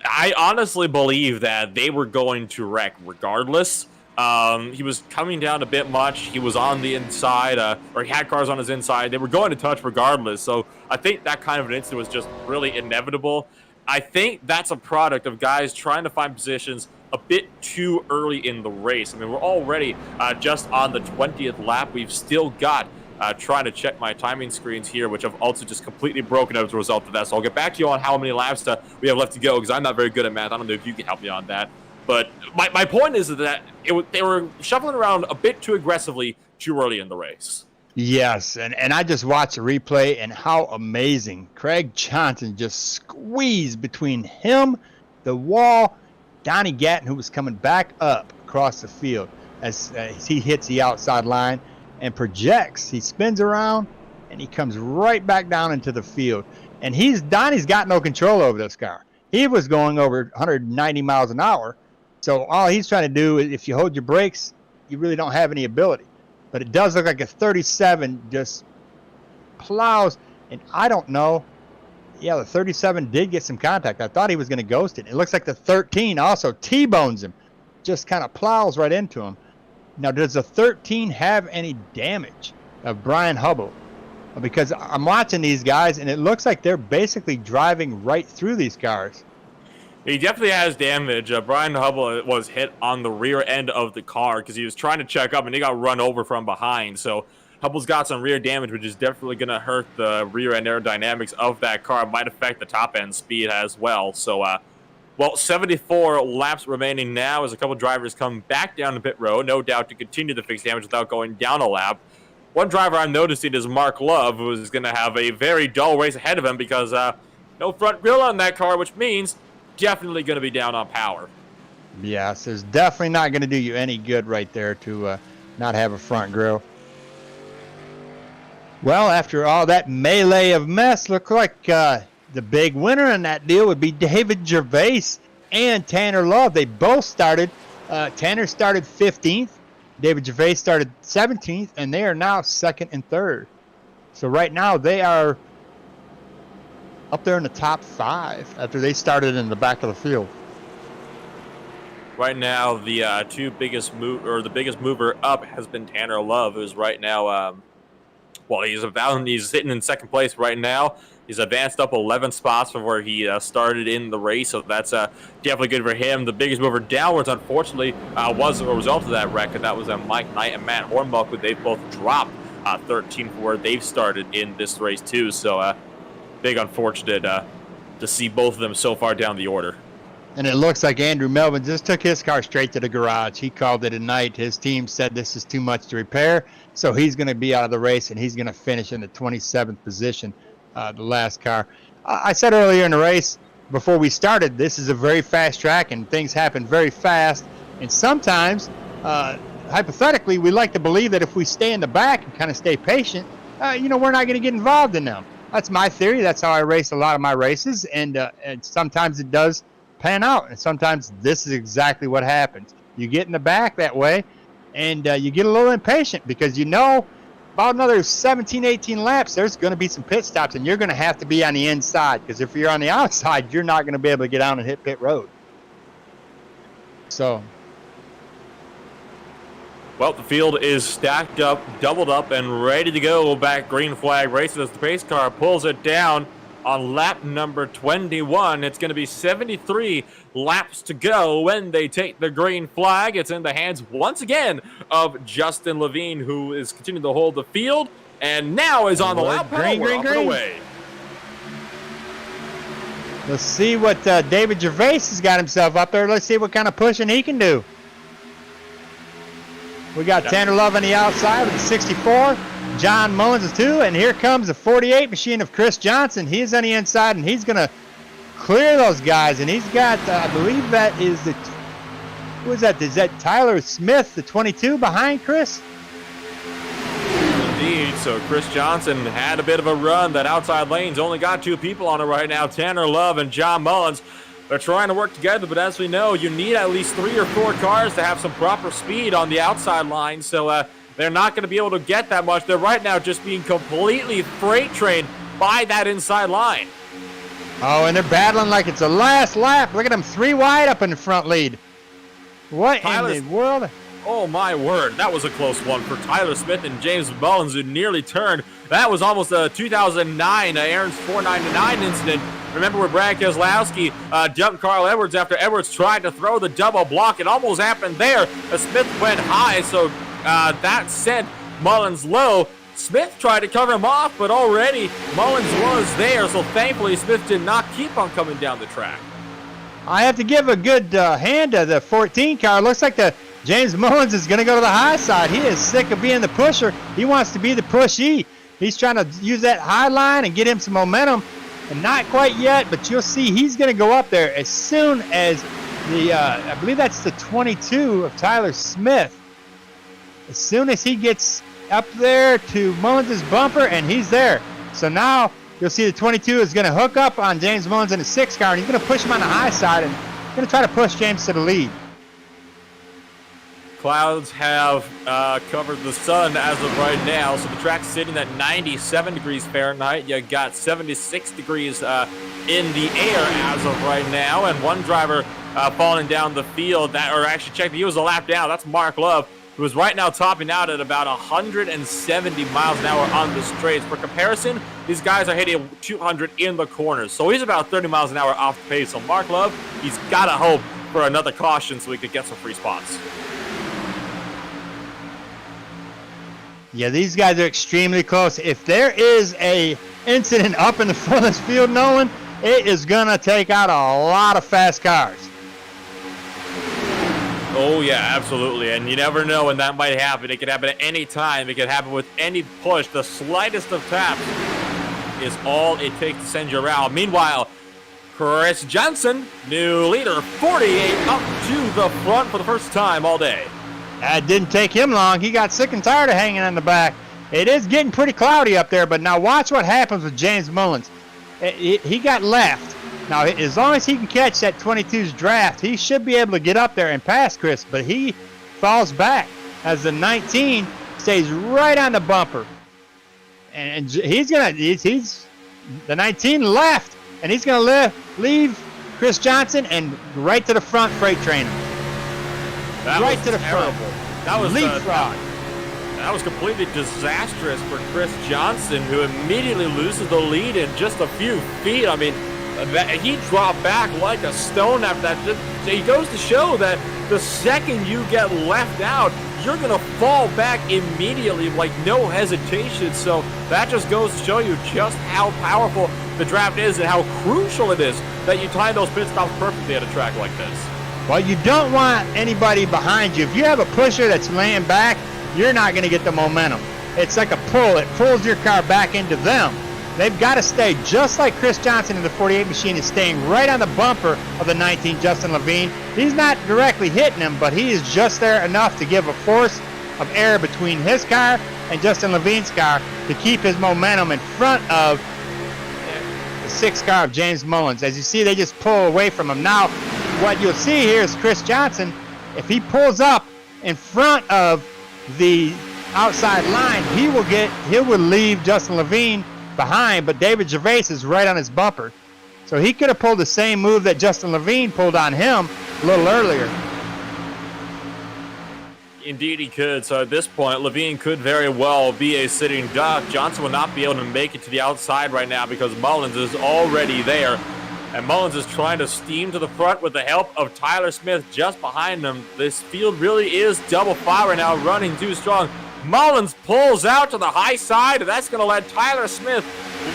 I honestly believe that they were going to wreck regardless. He was coming down a bit much. He was on the inside, or he had cars on his inside. They were going to touch regardless. So I think that kind of an incident was just really inevitable. I think that's a product of guys trying to find positions a bit too early in the race. I mean, we're already just on the 20th lap. We've still got trying to check my timing screens here, which have also just completely broken up as a result of that. So I'll get back to you on how many laps we have left to go because I'm not very good at math. I don't know if you can help me on that. But my point is that they were shuffling around a bit too aggressively too early in the race. Yes, and I just watched the replay, and how amazing. Craig Johnson just squeezed between him, the wall, Donnie Gatton, who was coming back up across the field as he hits the outside line and projects. He spins around, and he comes right back down into the field. And Donnie's got no control over this car. He was going over 190 miles an hour. So all he's trying to do is, if you hold your brakes, you really don't have any ability. But it does look like a 37 just plows, and I don't know. Yeah, the 37 did get some contact. I thought he was going to ghost it. It looks like the 13 also T-bones him, just kind of plows right into him. Now, does the 13 have any damage of Brian Hubble? Because I'm watching these guys, and it looks like they're basically driving right through these cars. He definitely has damage. Brian Hubble was hit on the rear end of the car because he was trying to check up and he got run over from behind. So Hubble's got some rear damage, which is definitely going to hurt the rear end aerodynamics of that car. It might affect the top end speed as well. So, 74 laps remaining now as a couple drivers come back down the pit road, no doubt to continue to fix damage without going down a lap. One driver I'm noticing is Mark Love, who is going to have a very dull race ahead of him because no front grille on that car, which means definitely going to be down on power. Yes, it's definitely not going to do you any good right there to not have a front grille. Well, after all that melee of mess, looked like the big winner in that deal would be David Gervais and Tanner Love. They both started. Tanner started 15th. David Gervais started 17th, and they are now second and third. So right now they are up there in the top 5 after they started in the back of the field. Right now, the the biggest mover up has been Tanner Love, who's right now, he's sitting in second place right now. He's advanced up 11 spots from where he started in the race, so that's definitely good for him. The biggest mover downwards, unfortunately, was a result of that wreck, and that was Mike Knight and Matt Hornbuckle. They both dropped 13 from where they've started in this race too, so big unfortunate to see both of them so far down the order. And it looks like Andrew Melvin just took his car straight to the garage. He called it a night. His team said this is too much to repair, so he's going to be out of the race, and he's going to finish in the 27th position, the last car. I said earlier in the race, before we started, this is a very fast track, and things happen very fast. And sometimes, hypothetically, we like to believe that if we stay in the back and kind of stay patient, we're not going to get involved in them. That's my theory. That's how I race a lot of my races, and sometimes it does pan out, and sometimes this is exactly what happens. You get in the back that way, and you get a little impatient because about another 17, 18 laps, there's going to be some pit stops, and you're going to have to be on the inside, because if you're on the outside, you're not going to be able to get out and hit pit road. So, well, the field is stacked up, doubled up, and ready to go back green flag races as the pace car pulls it down on lap number 21. It's going to be 73 laps to go when they take the green flag. It's in the hands once again of Justin Levine, who is continuing to hold the field and now is on the lap pedal. We're off and away. Let's see what David Gervais has got himself up there. Let's see what kind of pushing he can do. We got Tanner Love on the outside with the 64. John Mullins is 2, and here comes the 48 machine of Chris Johnson. He's on the inside, and he's going to clear those guys. And he's got, I believe that is who is that? Is that Tyler Smith, the 22, behind Chris? Indeed. So Chris Johnson had a bit of a run. That outside lane's only got 2 people on it right now, Tanner Love and John Mullins. They're trying to work together, but as we know, you need at least 3 or 4 cars to have some proper speed on the outside line. So they're not going to be able to get that much. They're right now just being completely freight trained by that inside line. Oh, and they're battling like it's the last lap. Look at them, 3 wide up in the front lead. What in the world? Oh, my word. That was a close one for Tyler Smith and James Mullins, who nearly turned. That was almost a 2009 Aaron's 499 incident. Remember where Brad Keselowski jumped Carl Edwards after Edwards tried to throw the double block. It almost happened there. Smith went high, so that sent Mullins low. Smith tried to cover him off, but already Mullins was there, so thankfully Smith did not keep on coming down the track. I have to give a good hand to the 14 car. Looks like James Mullins is going to go to the high side. He is sick of being the pusher. He wants to be the pushee. He's trying to use that high line and get him some momentum, and not quite yet, but you'll see he's going to go up there as soon as I believe that's the 22 of Tyler Smith. As soon as he gets up there to Mullins' bumper, and he's there. So now you'll see the 22 is going to hook up on James Mullins in the 6 car, and he's going to push him on the high side and going to try to push James to the lead. Clouds have covered the sun as of right now, so the track's sitting at 97 degrees Fahrenheit. You got 76 degrees in the air as of right now, and one driver falling down the field, he was a lap down. That's Mark Love, who is right now topping out at about 170 miles an hour on the straights. For comparison, these guys are hitting 200 in the corners, so he's about 30 miles an hour off the pace. So Mark Love, he's got to hope for another caution so he could get some free spots. Yeah, these guys are extremely close. If there is a incident up in the front of this field, Nolan, it is going to take out a lot of fast cars. Oh, yeah, absolutely. And you never know when that might happen. It could happen at any time. It could happen with any push. The slightest of taps is all it takes to send you around. Meanwhile, Chris Johnson, new leader, 48, up to the front for the first time all day. It didn't take him long. He got sick and tired of hanging on the back. It is getting pretty cloudy up there, but now watch what happens with James Mullins. He got left. Now, as long as he can catch that 22's draft, he should be able to get up there and pass Chris, but he falls back as the 19 stays right on the bumper. And he's the 19 left. and he's going to leave Chris Johnson and right to the front freight train him. That Right was to the terrible. front. That was Leapfrog. that was completely disastrous for Chris Johnson, who immediately loses the lead in just a few feet. I mean, he dropped back like a stone after that. It goes to show that the second you get left out, you're going to fall back immediately, like no hesitation. So that just goes to show you just how powerful the draft is and how crucial it is that you time those pit stops perfectly at a track like this. Well, you don't want anybody behind you. If you have a pusher that's laying back, you're not going to get the momentum. It's like a pull. It pulls your car back into them. They've got to stay just like Chris Johnson in the 48 machine is staying right on the bumper of the 19 Justin Levine. He's not directly hitting him, but he is just there enough to give a force of air between his car and Justin Levine's car to keep his momentum in front of the 6th car of James Mullins. As you see, they just pull away from him. Now, what you'll see here is Chris Johnson, if he pulls up in front of the outside line, he will leave Justin Levine behind, but David Gervais is right on his bumper. So he could have pulled the same move that Justin Levine pulled on him a little earlier. Indeed he could. So at this point, Levine could very well be a sitting duck. Johnson will not be able to make it to the outside right now because Mullins is already there. And Mullins is trying to steam to the front with the help of Tyler Smith just behind him. This field really is double fire right now, running too strong. Mullins pulls out to the high side, and that's going to let Tyler Smith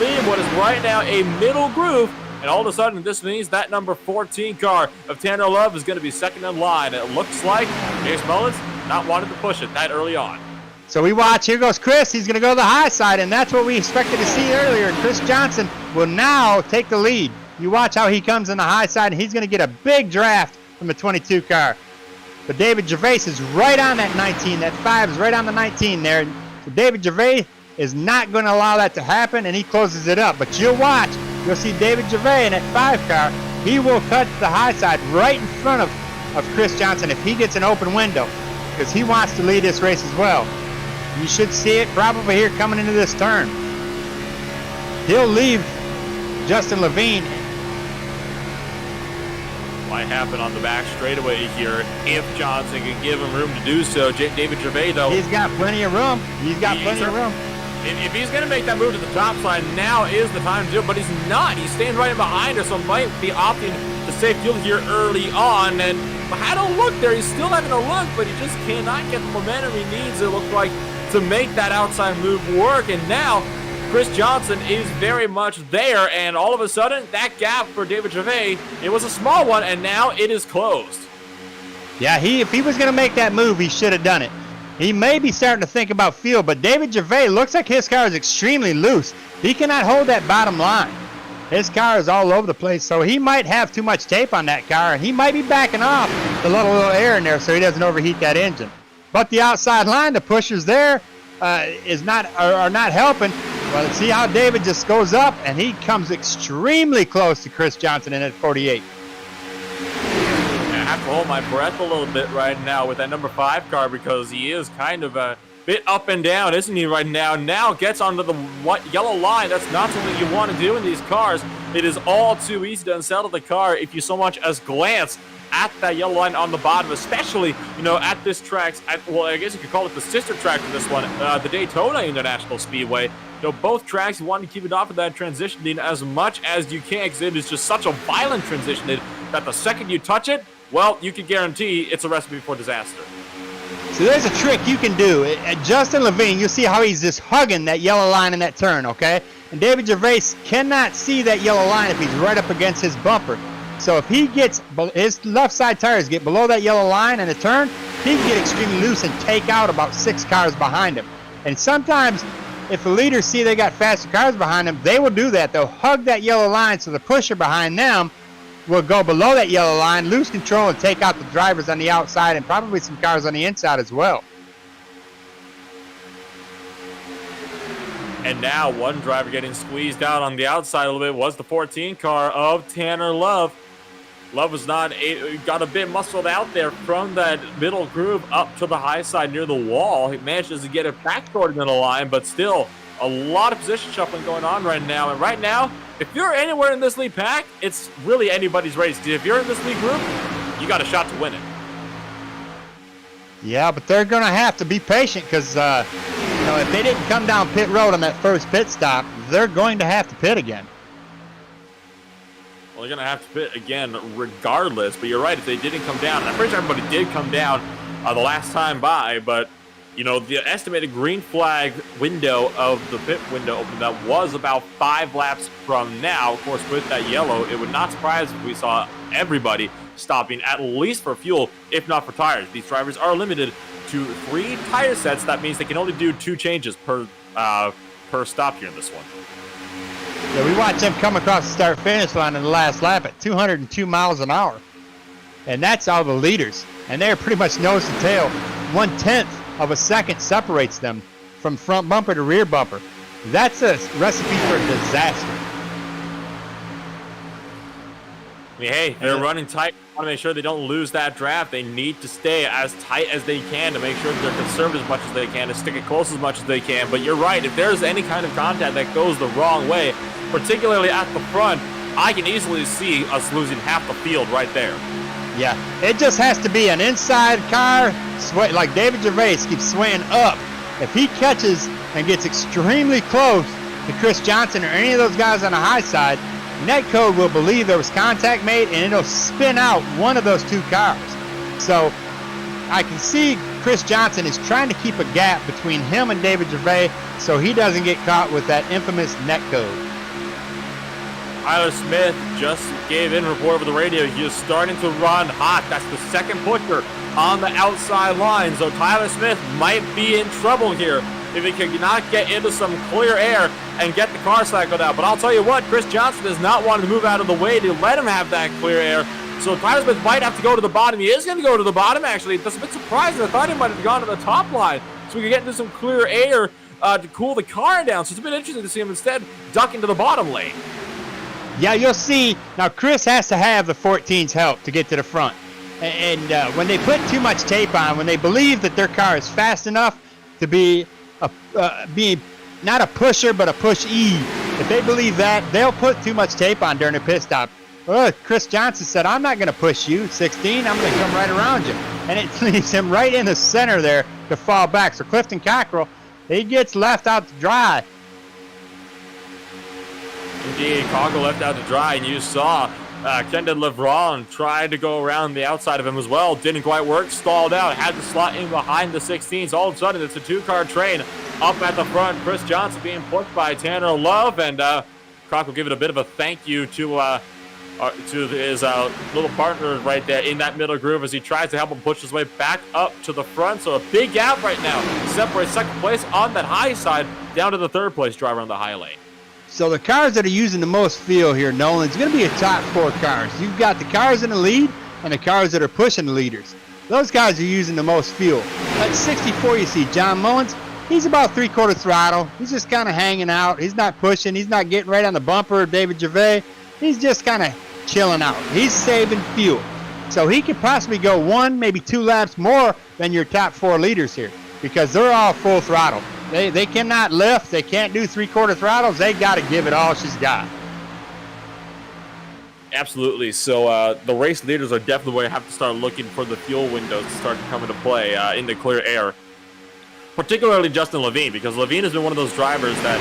lead what is right now a middle groove. And all of a sudden, this means that number 14 car of Tanner Love is going to be second in line. It looks like Chase Mullins not wanting to push it that early on. So we watch. Here goes Chris. He's going to go to the high side, and that's what we expected to see earlier. Chris Johnson will now take the lead. You watch how he comes in the high side, and he's going to get a big draft from the 22 car. But David Gervais is right on that 19. That 5 is right on the 19 there. So David Gervais is not going to allow that to happen, and he closes it up. But you'll watch. You'll see David Gervais in that 5 car. He will cut the high side right in front of Chris Johnson if he gets an open window, because he wants to lead this race as well. You should see it probably here coming into this turn. He'll leave Justin Levine. Might happen on the back straightaway here if Johnson can give him room to do so. David Gervais, though, He's got plenty of room. He's got plenty of room. If he's going to make that move to the top side, now is the time to do it, but he's not. He's staying right behind her, so might be opting to save fuel here early on. And had a look there. He's still having a look, but he just cannot get the momentum he needs, it looks like, to make that outside move work. And now Chris Johnson is very much there, and all of a sudden, that gap for David Gervais, it was a small one, and now it is closed. Yeah, if he was going to make that move, he should have done it. He may be starting to think about fuel, but David Gervais looks like his car is extremely loose. He cannot hold that bottom line. His car is all over the place, so he might have too much tape on that car, and he might be backing off to let a little air in there so he doesn't overheat that engine. But the outside line, the pushers there, are not helping. Well, see how David just goes up, and he comes extremely close to Chris Johnson in at 48. I have to hold my breath a little bit right now with that number 5 car because he is kind of a bit up and down, isn't he, right now? Now gets onto the yellow line. That's not something you want to do in these cars. It is all too easy to unsettle the car if you so much as glance at that yellow line on the bottom, especially, at this track. Well, I guess you could call it the sister track to this one, the Daytona International Speedway. Both tracks, you want to keep it off of that transitioning as much as you can because it is just such a violent transition that the second you touch it, well, you can guarantee it's a recipe for disaster. So there's a trick you can do. At Justin Levine, you'll see how he's just hugging that yellow line in that turn, okay? And David Gervais cannot see that yellow line if he's right up against his bumper. So if he gets, his left side tires get below that yellow line in a turn, he can get extremely loose and take out about 6 cars behind him. And sometimes, if the leaders see they got faster cars behind them, they will do that. They'll hug that yellow line so the pusher behind them will go below that yellow line, lose control, and take out the drivers on the outside and probably some cars on the inside as well. And now one driver getting squeezed out on the outside a little bit was the 14 car of Tanner Love. Love was got a bit muscled out there from that middle groove up to the high side near the wall. He manages to get it back toward the middle line, but still a lot of position shuffling going on right now. And right now, if you're anywhere in this lead pack, it's really anybody's race. If you're in this lead group, you got a shot to win it. Yeah, but they're going to have to be patient because, if they didn't come down pit road on that first pit stop, they're going to have to pit again. Well, they're going to have to pit again regardless. But you're right, if they didn't come down, and I'm pretty sure everybody did come down the last time by, but the estimated green flag window of the pit window opening up was about 5 laps from now. Of course, with that yellow, it would not surprise if we saw everybody stopping at least for fuel, if not for tires. These drivers are limited to 3 tire sets. That means they can only do 2 changes per stop here in this one. Yeah, we watched them come across the start-finish line in the last lap at 202 miles an hour. And that's all the leaders. And they're pretty much nose to tail. 1/10 of a second separates them from front bumper to rear bumper. That's a recipe for disaster. I mean, hey, they're running tight. Want to make sure they don't lose that draft. They need to stay as tight as they can to make sure that they're conservative as much as they can, to stick it close as much as they can. But you're right, if there's any kind of contact that goes the wrong way, particularly at the front, I can easily see us losing half the field right there. Yeah, it just has to be an inside car, like David Gervais keeps swaying up. If he catches and gets extremely close to Chris Johnson or any of those guys on the high side, netcode will believe there was contact made and it'll spin out one of those 2 cars. So I can see Chris Johnson is trying to keep a gap between him and David Gervais so he doesn't get caught with that infamous netcode. Tyler Smith just gave in report over the radio. He is starting to run hot. That's the second pusher on the outside line. So Tyler Smith might be in trouble here if he cannot get into some clear air and get the car cycled out. But I'll tell you what, Chris Johnson does not want to move out of the way to let him have that clear air. So Tyler Smith might have to go to the bottom. He is going to go to the bottom, actually. That's a bit surprising. I thought he might have gone to the top line so we could get into some clear air to cool the car down. So it's a bit interesting to see him instead duck into the bottom lane. Yeah, you'll see. Now, Chris has to have the 14's help to get to the front. And when they put too much tape on, when they believe that their car is fast enough to be not a pusher, but a push-E, if they believe that, they'll put too much tape on during a pit stop. Chris Johnson said, I'm not going to push you, 16. I'm going to come right around you. And it leaves him right in the center there to fall back. So Clifton Cockrell, he gets left out to dry. Indeed, Cockrell left out to dry, and you saw Kendon Levron tried to go around the outside of him as well. Didn't quite work, stalled out, had to slot in behind the 16s. All of a sudden, it's a 2-car train up at the front. Chris Johnson being pushed by Tanner Love, and Cockrell giving a bit of a thank you to his little partner right there in that middle groove as he tries to help him push his way back up to the front. So a big gap right now separates second place on that high side down to the 3rd place driver on the high lane. So the cars that are using the most fuel here, Nolan, it's going to be a top 4 cars. You've got the cars in the lead and the cars that are pushing the leaders. Those guys are using the most fuel. At 64, you see John Mullins. He's about 3/4 throttle. He's just kind of hanging out. He's not pushing. He's not getting right on the bumper. David Gervais, he's just kind of chilling out. He's saving fuel. So he could possibly go 1, maybe 2 laps more than your top 4 leaders here because they're all full throttle. They cannot lift. They can't do 3/4 throttles. They got to give it all she's got. Absolutely. So the race leaders are definitely going to have to start looking for the fuel windows to start to come into play into clear air. Particularly Justin Levine, because Levine has been one of those drivers that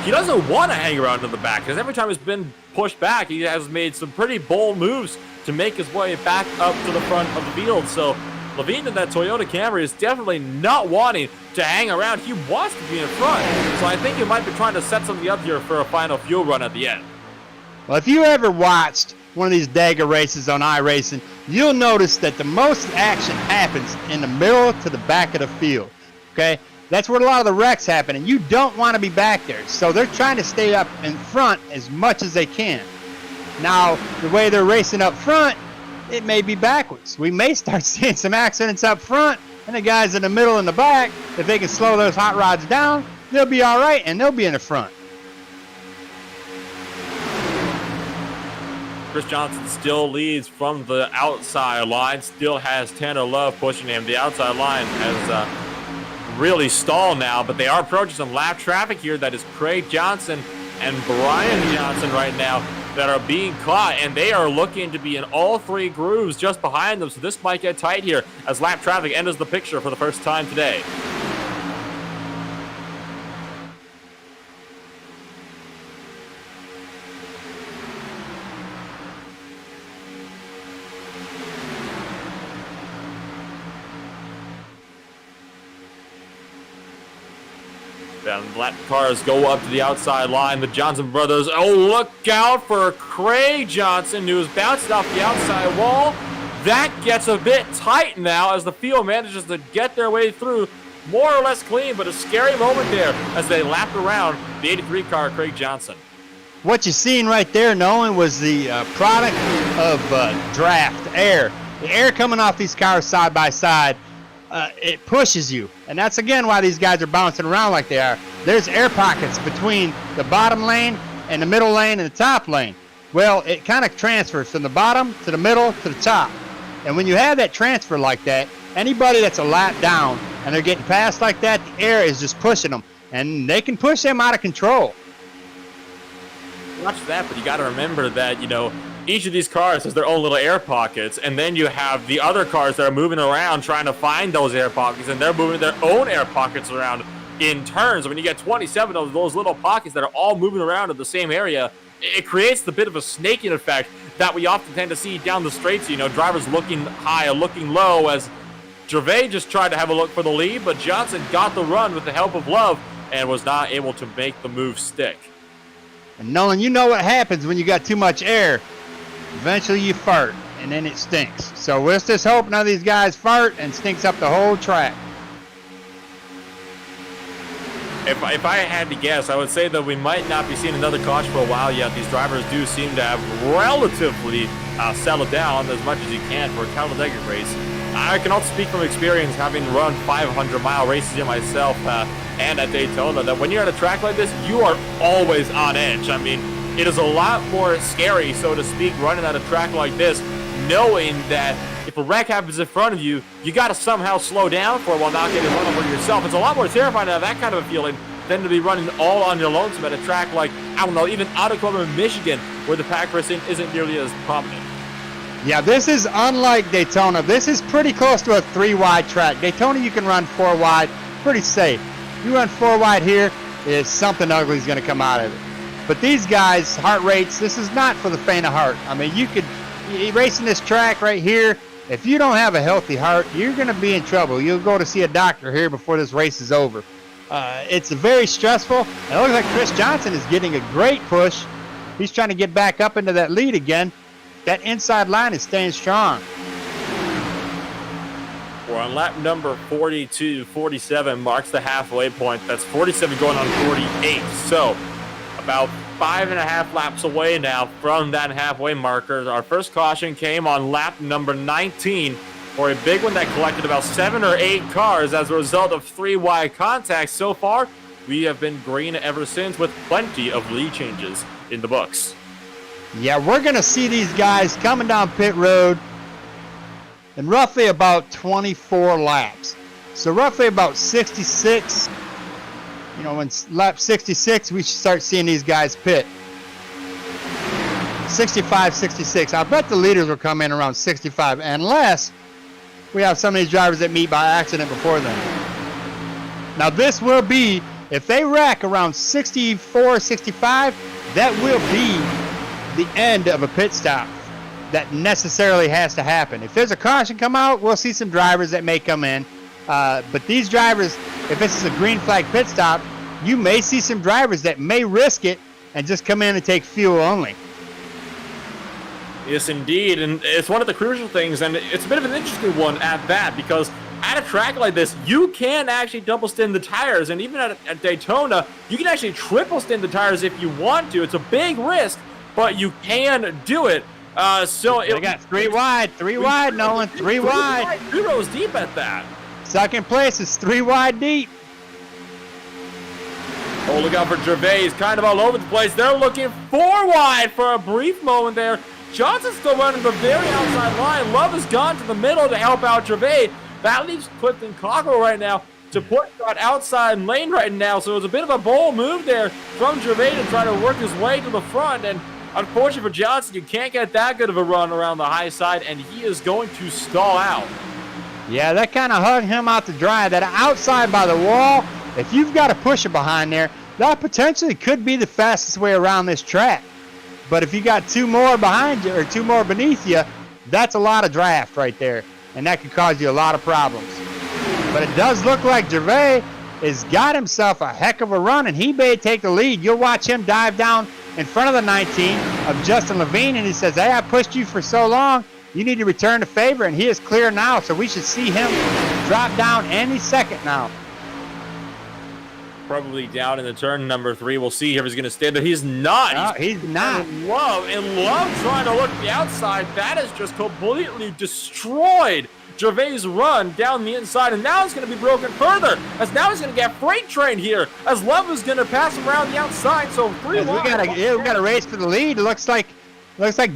he doesn't want to hang around in the back, because every time he's been pushed back, he has made some pretty bold moves to make his way back up to the front of the field. So Levine in that Toyota Camry is definitely not wanting to hang around. He wants to be in front. So I think he might be trying to set something up here for a final fuel run at the end. Well, if you ever watched one of these Dega races on iRacing, you'll notice that the most action happens in the middle to the back of the field. Okay? That's where a lot of the wrecks happen, and you don't want to be back there. So they're trying to stay up in front as much as they can. Now, the way they're racing up front, it may be backwards. We may start seeing some accidents up front, and the guys in the middle and the back, if they can slow those hot rods down, they'll be all right, and they'll be in the front. Chris Johnson still leads from the outside line, still has Tanner Love pushing him. The outside line has really stall now, but they are approaching some lap traffic here. That is Craig Johnson and Brian Johnson right now that are being caught, and they are looking to be in all three grooves just behind them, so this might get tight here as lap traffic enters the picture for the first time today. And lap cars go up to the outside line. The Johnson brothers, oh, look out for Craig Johnson, who is bouncing off the outside wall. That gets a bit tight now as the field manages to get their way through more or less clean, but a scary moment there as they lapped around the 83 car, Craig Johnson. What you're seeing right there, Nolan, was the product of draft, air. The air coming off these cars side by side, it pushes you. And that's, again, why these guys are bouncing around like they are. There's air pockets between the bottom lane and the middle lane and the top lane. Well, it kind of transfers from the bottom to the middle to the top. And when you have that transfer like that, anybody that's a lap down and they're getting past like that, the air is just pushing them. And they can push them out of control. Watch that, but you got to remember that, you know, each of these cars has their own little air pockets, and then you have the other cars that are moving around trying to find those air pockets, and they're moving their own air pockets around in turns. When you get 27 of those little pockets that are all moving around in the same area, it creates the bit of a snaking effect that we often tend to see down the straights. You know, drivers looking high or looking low, as Gervais just tried to have a look for the lead, but Johnson got the run with the help of Love and was not able to make the move stick. And Nolan, you know what happens when you got too much air. Eventually you fart, and then it stinks. So let's just hope none of these guys fart and stinks up the whole track. If I had to guess, I would say that we might not be seeing another caution for a while yet. These drivers do seem to have relatively settled down as much as you can for a Talladega race. I can also speak from experience, having run 500-mile races here myself and at Daytona, that when you're at a track like this, you are always on edge. I mean, it is a lot more scary, so to speak, running at a track like this, knowing that if a wreck happens in front of you, you got to somehow slow down for it while not getting run over yourself. It's a lot more terrifying to have that kind of a feeling than to be running all on your lonesome at a track like, I don't know, even Tacoma, Michigan, where the pack racing isn't nearly as prominent. Yeah, this is unlike Daytona. This is pretty close to a 3-wide track. Daytona, you can run 4 wide, pretty safe. You run 4 wide here, something ugly is going to come out of it. But these guys, heart rates, this is not for the faint of heart. I mean, you racing this track right here, if you don't have a healthy heart, you're going to be in trouble. You'll go to see a doctor here before this race is over. It's very stressful. And it looks like Chris Johnson is getting a great push. He's trying to get back up into that lead again. That inside line is staying strong. We're on lap number 42. 47 marks the halfway point. That's 47 going on 48. So about 5.5 laps away now from that halfway marker. Our first caution came on lap number 19 for a big one that collected about 7 or 8 cars as a result of 3 wide contacts. So far, we have been green ever since with plenty of lead changes in the books. Yeah, we're going to see these guys coming down pit road in roughly about 24 laps. So roughly about 66. You know, when lap 66, we should start seeing these guys pit. 65, 66. I bet the leaders will come in around 65, unless we have some of these drivers that meet by accident before them. Now this will be, if they wreck around 64, 65, that will be the end of a pit stop. That necessarily has to happen. If there's a caution come out, we'll see some drivers that may come in. But these drivers, if this is a green flag pit stop, you may see some drivers that may risk it and just come in and take fuel only. Yes, indeed. And it's one of the crucial things, and it's a bit of an interesting one at that, because at a track like this, you can actually double stint the tires. And even at Daytona, you can actually triple stint the tires if you want to. It's a big risk, but you can do it. They got 3 wide, Nolan, 3 wide. 3 rows deep at that. Second place is 3 wide deep. Oh, look out for Gervais, kind of all over the place. They're looking 4 wide for a brief moment there. Johnson's still running the very outside line. Love has gone to the middle to help out Gervais. That leaves Clifton Cockrell right now to push that outside lane right now. So it was a bit of a bold move there from Gervais to try to work his way to the front. And unfortunately for Johnson, you can't get that good of a run around the high side, and he is going to stall out. Yeah, that kind of hung him out to dry. That outside by the wall, if you've got a pusher behind there, that potentially could be the fastest way around this track. But if you got two more behind you or two more beneath you, that's a lot of draft right there, and that could cause you a lot of problems. But it does look like Gervais has got himself a heck of a run, and he may take the lead. You'll watch him dive down in front of the 19 of Justin Levine, and he says, hey, I pushed you for so long. You need to return the favor, and he is clear now, so we should see him drop down any second now. Probably down in the turn number 3. We'll see if he's going to stay there. He's not. No, he's not. Love trying to look at the outside. That has just completely destroyed Gervais' run down the inside, and now it's going to be broken further, as now he's going to get freight train here, as Love is going to pass him around the outside. So 3 we got a race for the lead. It looks like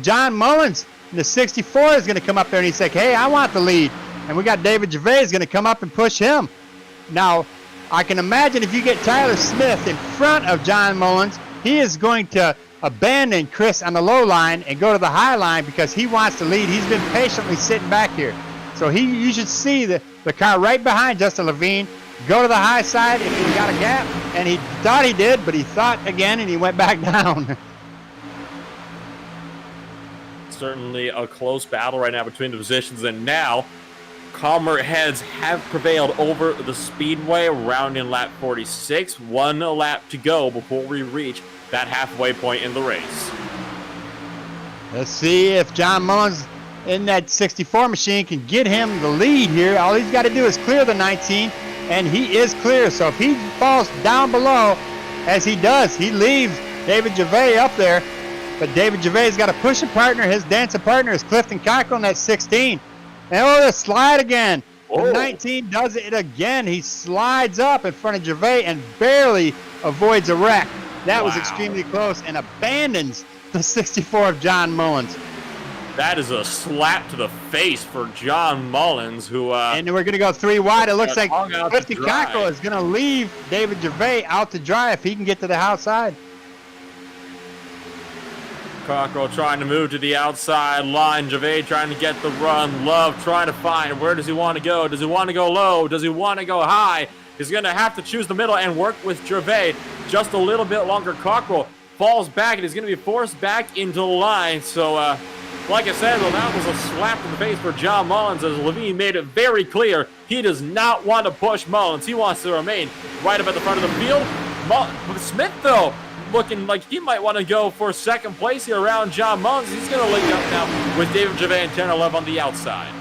John Mullins in the 64 is going to come up there, and he's like, hey, I want the lead. And we got David Gervais going to come up and push him. Now, I can imagine if you get Tyler Smith in front of John Mullins, he is going to abandon Chris on the low line and go to the high line because he wants to lead. He's been patiently sitting back here. So you should see the car right behind Justin Levine go to the high side if he got a gap. And he thought he did, but he thought again, and he went back down. Certainly a close battle right now between the positions, and now calmer heads have prevailed over the speedway around in lap 46. 1 lap to go before we reach that halfway point in the race. Let's see if John Mullins in that 64 machine can get him the lead here. All he's got to do is clear the 19, and he is clear. So if he falls down below, as he does, he leaves David Gervais up there. But David Gervais got a pushing partner. His dancing partner is Clifton Cockrell in that 16. And the slide again. The 19 does it again. He slides up in front of Gervais and barely avoids a wreck. That was extremely close, and abandons the 64 of John Mullins. That is a slap to the face for John Mullins, who... and we're going to go 3 wide. It looks like Clifton Cockrell is going to leave David Gervais out to dry if he can get to the outside. Cockrell trying to move to the outside line. Gervais trying to get the run. Love trying to find where does he want to go. Does he want to go low? Does he want to go high? He's going to have to choose the middle and work with Gervais just a little bit longer. Cockrell falls back and is going to be forced back into the line. So, like I said, well, that was a slap in the face for John Mullins, as Levine made it very clear he does not want to push Mullins. He wants to remain right up at the front of the field. Smith, though, looking like he might want to go for second place here around John Mullins. He's going to link up now with David Gervais and Tanner Love on the outside.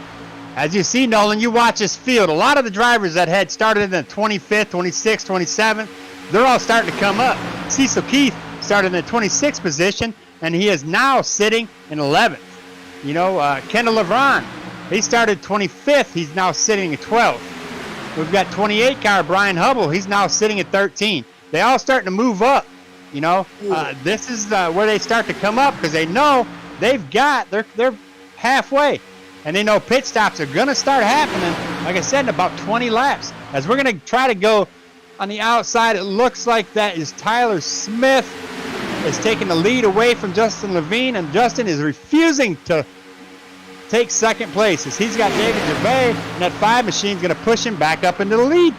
As you see, Nolan, you watch this field. A lot of the drivers that had started in the 25th, 26th, 27th, they're all starting to come up. Cecil Keith started in the 26th position, and he is now sitting in 11th. You know, Kendall LeBron, he started 25th. He's now sitting at 12th. We've got 28 car Brian Hubble. He's now sitting at 13. They all starting to move up. You know, this is where they start to come up because they know they're halfway, and they know pit stops are going to start happening, like I said, in about 20 laps. As we're going to try to go on the outside, it looks like that is Tyler Smith is taking the lead away from Justin Levine, and Justin is refusing to take second place as he's got David Gervais, and that 5 machine is going to push him back up into the lead.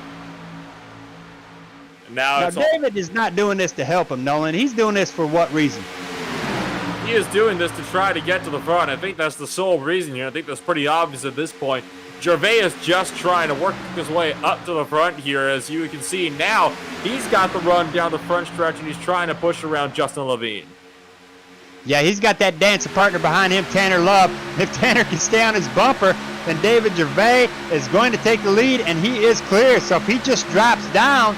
Now David is not doing this to help him, Nolan. He's doing this for what reason? He is doing this to try to get to the front. I think that's the sole reason here. I think that's pretty obvious at this point. Gervais is just trying to work his way up to the front here. As you can see now, he's got the run down the front stretch, and he's trying to push around Justin Levine. Yeah, he's got that dancing partner behind him, Tanner Love. If Tanner can stay on his bumper, then David Gervais is going to take the lead, and he is clear. So if he just drops down,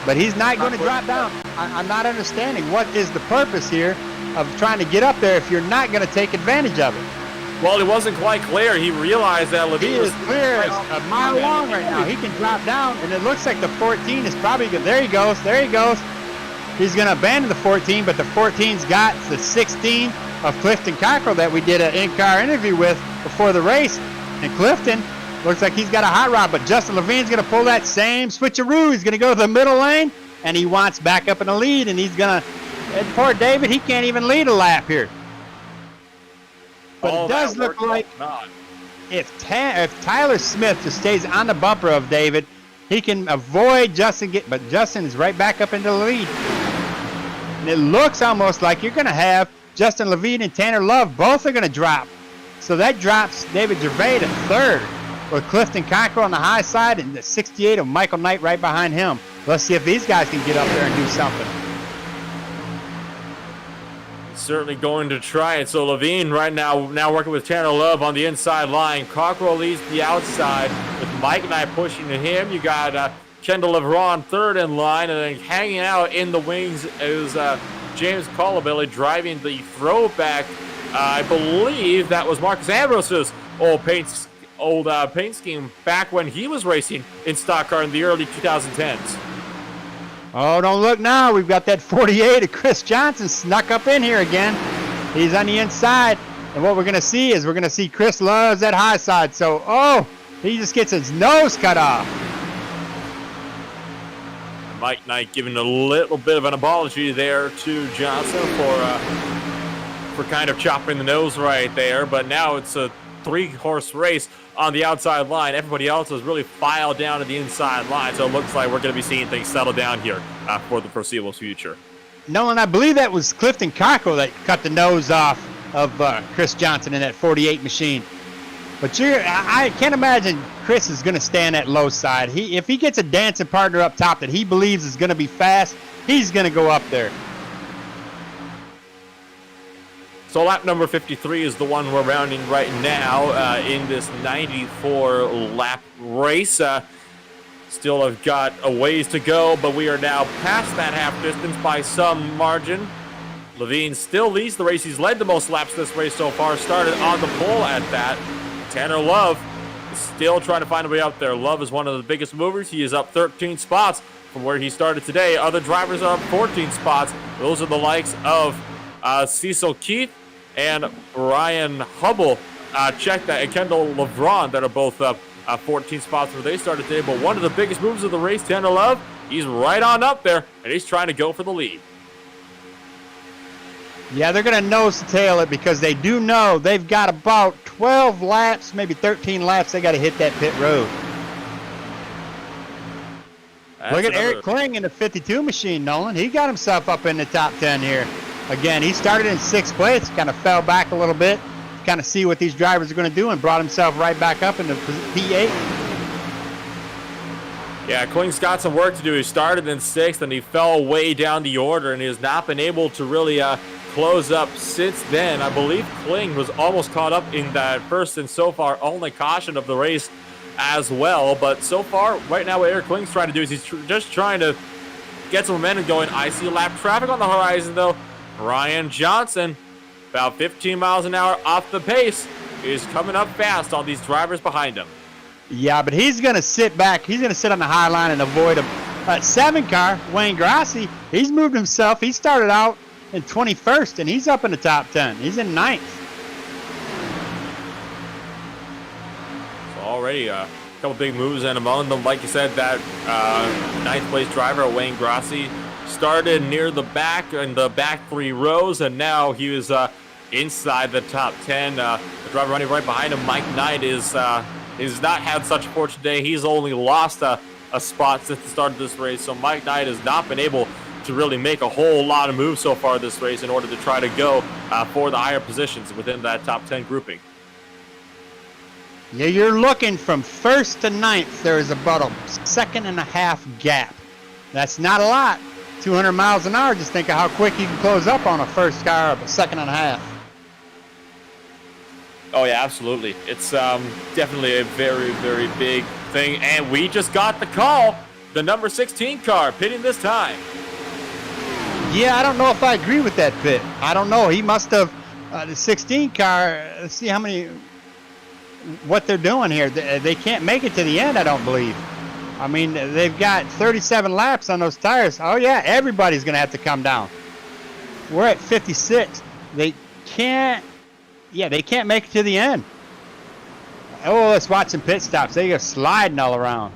but he's not going to drop down. I'm not understanding what is the purpose here of trying to get up there if you're not going to take advantage of it. Well, it wasn't quite clear. He realized that Levine is clear a mile long right now. He can drop down, and it looks like the 14 is probably good. There he goes. There he goes. He's going to abandon the 14, but the 14's got the 16 of Clifton Cockrell that we did an in-car interview with before the race. And Clifton, Looks like he's got a hot rod, but Justin Levine's going to pull that same switcheroo. He's going to go to the middle lane, and he wants back up in the lead, and he's going to, and poor David, he can't even lead a lap here. But it does look like if Tyler Smith just stays on the bumper of David, he can avoid Justin, but Justin is right back up into the lead. And it looks almost like you're going to have Justin Levine and Tanner Love, both are going to drop. So that drops David Gervais to third, with Clifton Cockrell on the high side and the 68 of Michael Knight right behind him. Let's see if these guys can get up there and do something. Certainly going to try it. So Levine right now working with Tanner Love on the inside line. Cockrell leads the outside with Mike Knight pushing to him. You got Kendall Leveron third in line, and then hanging out in the wings is James Colabelli driving the throwback. I believe that was Marcus Ambrose's old paint scheme back when he was racing in stock car in the early 2010s. Oh, don't look now. We've got that 48 of Chris Johnson snuck up in here again. He's on the inside. And what we're going to see is we're going to see Chris loves that high side. So, oh, he just gets his nose cut off. Mike Knight giving a little bit of an apology there to Johnson for kind of chopping the nose right there. But now it's a 3-horse race on the outside line. Everybody else has really filed down to the inside line, so it looks like we're going to be seeing things settle down here for the foreseeable future. Nolan, I believe that was Clifton Cockrell that cut the nose off of Chris Johnson in that 48 machine. But I can't imagine Chris is going to stay on that low side. If he gets a dancing partner up top that he believes is going to be fast, he's going to go up there. So lap number 53 is the one we're rounding right now in this 94-lap race. Still have got a ways to go, but we are now past that half distance by some margin. Levine still leads the race. He's led the most laps this race so far, started on the pole at that. Tanner Love is still trying to find a way up there. Love is one of the biggest movers. He is up 13 spots from where he started today. Other drivers are up 14 spots. Those are the likes of Cecil Keith and Ryan Hubble, check that, and Kendall Leveron that are both up 14 spots where they started today. But one of the biggest moves of the race, Tanner Love, he's right on up there, and he's trying to go for the lead. Yeah, they're going to nose to tail it because they do know they've got about 12 laps, maybe 13 laps. They got to hit that pit road. Look at Eric Kling in the 52 machine, Nolan. He got himself up in the top 10 here. Again, he started in 6th place, kind of fell back a little bit, kind of see what these drivers are going to do, and brought himself right back up into P8. Yeah, Kling's got some work to do. He started in 6th, and he fell way down the order, and he has not been able to really close up since then. I believe Kling was almost caught up in that first and so far only caution of the race as well. But so far, right now, what Eric Kling's trying to do is he's just trying to get some momentum going. I see lap traffic on the horizon, though. Ryan Johnson, about 15 miles an hour off the pace, is coming up fast on these drivers behind him. Yeah, but he's going to sit back. He's going to sit on the high line and avoid him. 7 car, Wayne Grassi, he's moved himself. He started out in 21st, and he's up in the top 10. He's in 9th. So already a couple big moves, and among them, like you said, that 9th place driver, Wayne Grassi, started near the back in the back 3 rows, and now he was inside the top 10. The driver running right behind him, Mike Knight, is not had such a fortunate day. He's only lost a spot since the start of this race, so Mike Knight has not been able to really make a whole lot of moves so far this race in order to try to go for the higher positions within that top 10 grouping. Yeah, you're looking from 1st to 9th. There is about a 2.5-second gap. That's not a lot. 200 miles an hour, just think of how quick you can close up on a first car of a 2.5 seconds. Oh, yeah, absolutely. It's definitely a very, very big thing. And we just got the call. The number 16 car pitting this time. Yeah, I don't know if I agree with that pit. I don't know. He must have, the 16 car, let's see what they're doing here. They can't make it to the end, I don't believe. I mean, they've got 37 laps on those tires. Oh, yeah, everybody's going to have to come down. We're at 56. They can't make it to the end. Oh, let's watch some pit stops. They go sliding all around.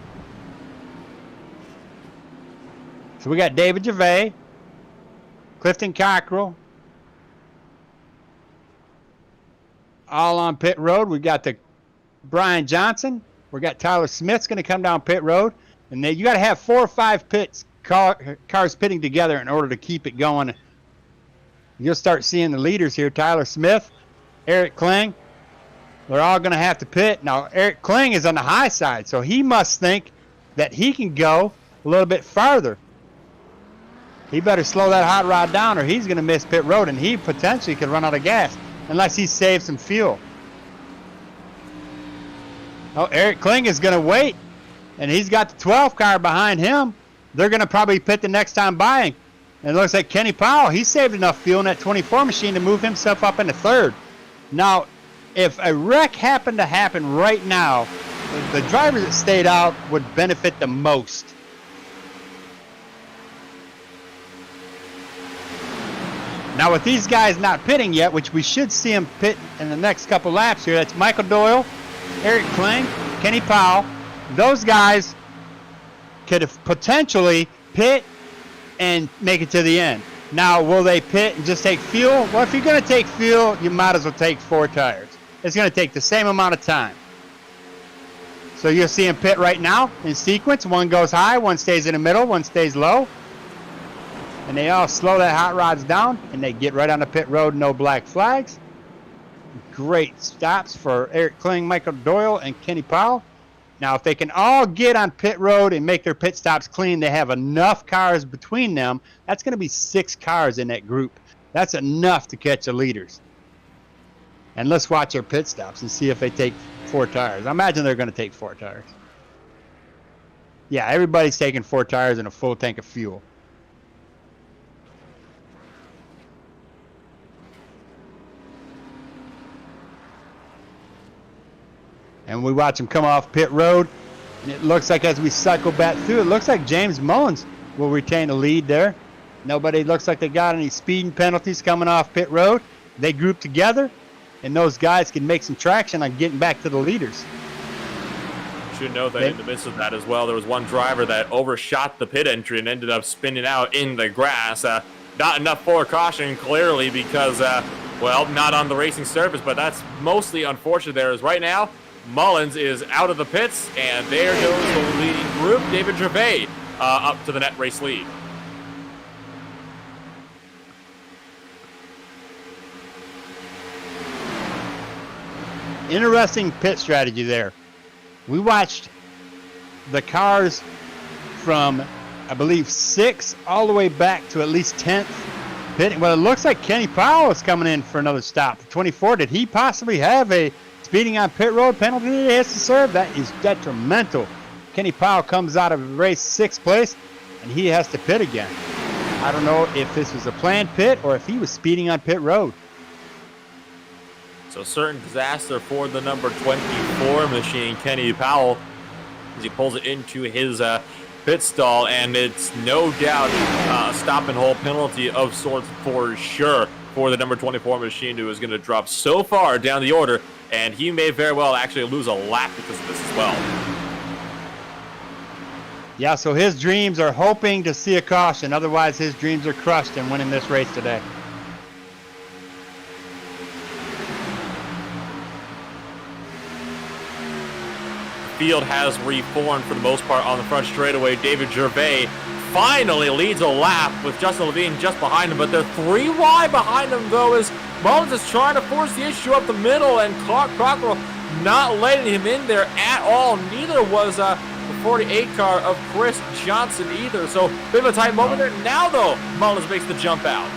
So we got David Gervais, Clifton Cockrell, all on pit road. We got the Brian Johnson. We got Tyler Smith's going to come down pit road. And then you got to have 4 or 5 cars pitting together in order to keep it going. You'll start seeing the leaders here. Tyler Smith, Eric Kling. They're all going to have to pit. Now, Eric Kling is on the high side, so he must think that he can go a little bit farther. He better slow that hot rod down or he's going to miss pit road, and he potentially could run out of gas unless he saves some fuel. Oh, Eric Kling is going to wait, and he's got the 12 car behind him. They're going to probably pit the next time by. And it looks like Kenny Powell, he saved enough fuel in that 24 machine to move himself up into third. Now, if a wreck happened to happen right now, the drivers that stayed out would benefit the most. Now, with these guys not pitting yet, which we should see them pit in the next couple laps here, that's Michael Doyle, Eric Kling, Kenny Powell. Those guys could have potentially pit and make it to the end. Now, will they pit and just take fuel? Well, if you're going to take fuel, you might as well take 4 tires. It's going to take the same amount of time. So you'll see them pit right now in sequence. One goes high, one stays in the middle, one stays low. And they all slow their hot rods down, and they get right on the pit road, no black flags. Great stops for Eric Kling, Michael Doyle, and Kenny Powell. Now, if they can all get on pit road and make their pit stops clean, they have enough cars between them. That's going to be 6 cars in that group. That's enough to catch the leaders. And let's watch their pit stops and see if they take 4 tires. I imagine they're going to take 4 tires. Yeah, everybody's taking 4 tires and a full tank of fuel. And we watch them come off pit road. And it looks like as we cycle back through, it looks like James Mullins will retain the lead there. Nobody looks like they got any speeding penalties coming off pit road. They group together, and those guys can make some traction on getting back to the leaders. Should know that in the midst of that as well, there was one driver that overshot the pit entry and ended up spinning out in the grass. Not enough for caution, clearly, because, well, not on the racing surface, but that's mostly unfortunate there. As right now, Mullins is out of the pits, and there goes the leading group. David Gervais up to the net race lead. Interesting pit strategy there. We watched the cars from, I believe, 6th all the way back to at least 10th. Pitting. Well, it looks like Kenny Powell is coming in for another stop. 24, did he possibly have a speeding on pit road penalty that he has to serve? That is detrimental. Kenny Powell comes out of race 6th place, and he has to pit again. I don't know if this was a planned pit or if he was speeding on pit road. So certain disaster for the number 24 machine, Kenny Powell, as he pulls it into his pit stall, and it's no doubt a stop and hold penalty of sorts for sure for the number 24 machine, who is going to drop so far down the order, and he may very well actually lose a lap because of this as well. Yeah, so his dreams are hoping to see a caution. Otherwise, his dreams are crushed in winning this race today. Field has reformed for the most part on the front straightaway. David Gervais finally leads a lap with Justin Levine just behind him, but they're 3 wide behind him, though, as Mullins is trying to force the issue up the middle, and Cockrell not letting him in there at all. Neither was the 48 car of Chris Johnson either, so bit of a tight moment there. Now, though, Mullins makes the jump out.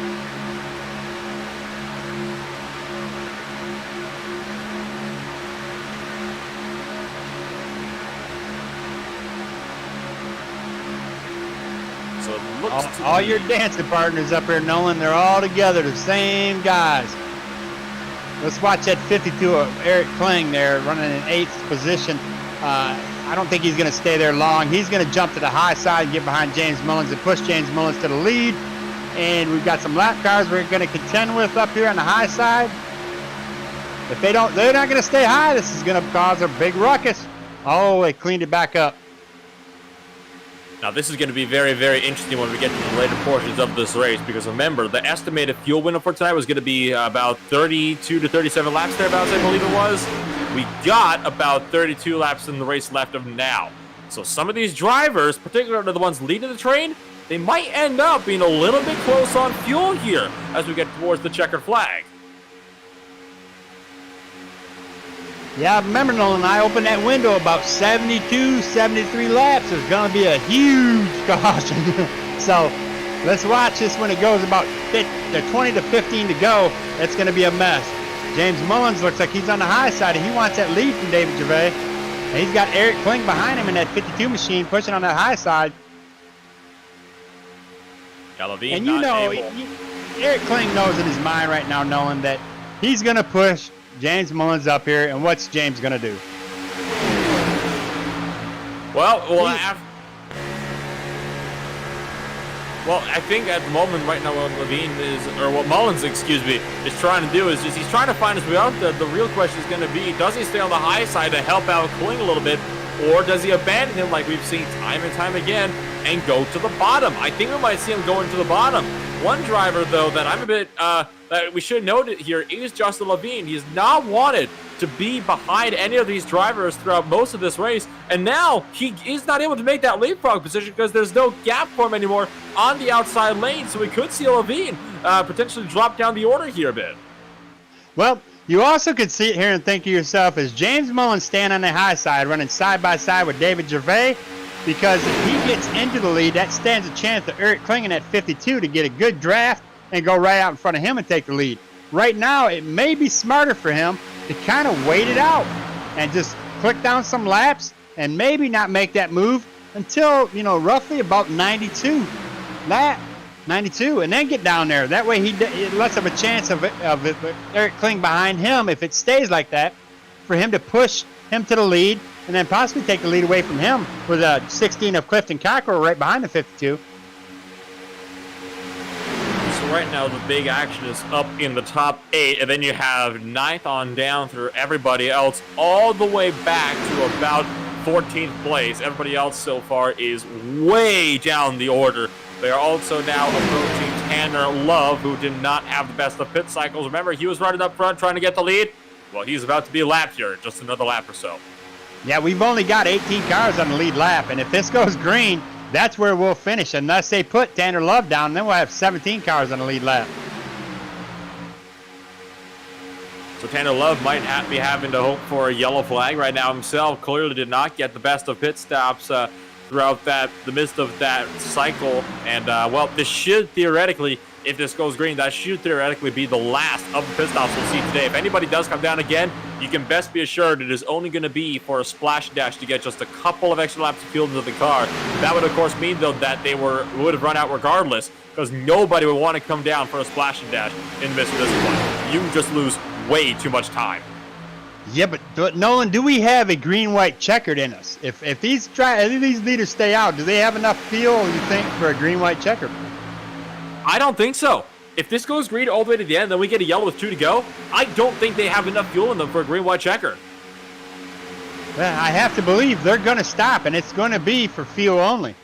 So it looks all your dancing partners up here, Nolan, they're all together, the same guys. Let's watch that 52 of Eric Kling there, running in 8th position. I don't think he's going to stay there long. He's going to jump to the high side and get behind James Mullins and push James Mullins to the lead. And we've got some lap cars we're going to contend with up here on the high side. If they're not going to stay high, this is going to cause a big ruckus. Oh, they cleaned it back up. Now, this is going to be very, very interesting when we get to the later portions of this race, because remember, the estimated fuel window for tonight was going to be about 32 to 37 laps thereabouts, I believe it was. We got about 32 laps in the race left of now. So some of these drivers, particularly the ones leading the train, they might end up being a little bit close on fuel here as we get towards the checkered flag. Yeah, remember, Nolan, I opened that window about 72, 73 laps. There's going to be a huge caution. So let's watch this when it goes about 20 to 15 to go. That's going to be a mess. James Mullins looks like he's on the high side, and he wants that lead from David Gervais. And he's got Eric Kling behind him in that 52 machine, pushing on that high side. And you know, Eric Kling knows in his mind right now, Nolan, that he's going to push James Mullins up here, and what's James going to do? Well, I think at the moment right now what Mullins, is trying to do is he's trying to find his way out. The real question is going to be, does he stay on the high side to help out Kling a little bit, or does he abandon him like we've seen time and time again and go to the bottom? I think we might see him going to the bottom. One driver, though, that I'm a bit that we should note it here is Justin Levine. He's not wanted to be behind any of these drivers throughout most of this race, and now he is not able to make that leapfrog position because there's no gap for him anymore on the outside lane, so we could see Levine potentially drop down the order here a bit. Well, you also could see it here and think to yourself, is James Mullins staying on the high side, running side by side with David Gervais? Because if he gets into the lead, that stands a chance to Eric Kling at 52 to get a good draft and go right out in front of him and take the lead. Right now, it may be smarter for him to kind of wait it out and just click down some laps and maybe not make that move until, you know, roughly about 92, and then get down there. That way he less of a chance of Eric Kling behind him, if it stays like that, for him to push him to the lead and then possibly take the lead away from him with a 16 of Clifton Cockrell right behind the 52. So right now the big action is up in the top 8, and then you have 9th on down through everybody else all the way back to about 14th place. Everybody else so far is way down the order. They are also now approaching Tanner Love, who did not have the best of pit cycles. Remember, he was running up front trying to get the lead. Well, he's about to be lapped here, just another lap or so. Yeah, we've only got 18 cars on the lead lap, and if this goes green, that's where we'll finish, unless they put Tanner Love down, then we'll have 17 cars on the lead lap. So Tanner Love might be having to hope for a yellow flag right now himself. Clearly did not get the best of pit stops throughout the midst of that cycle, and well, this should theoretically, if this goes green, that should theoretically be the last of the pit stops we'll see today. If anybody does come down again, you can best be assured it is only going to be for a splash dash to get just a couple of extra laps of fuel into the car. That would, of course, mean, though, that they would have run out regardless, because nobody would want to come down for a splash and dash in the midst of this one. You just lose way too much time. Yeah, but Nolan, do we have a green-white checkered in us? If these leaders stay out, do they have enough fuel, you think, for a green-white checker? I don't think so. If this goes green all the way to the end, then we get a yellow with 2 to go, I don't think they have enough fuel in them for a green-white checker. Well, I have to believe they're going to stop, and it's going to be for fuel only.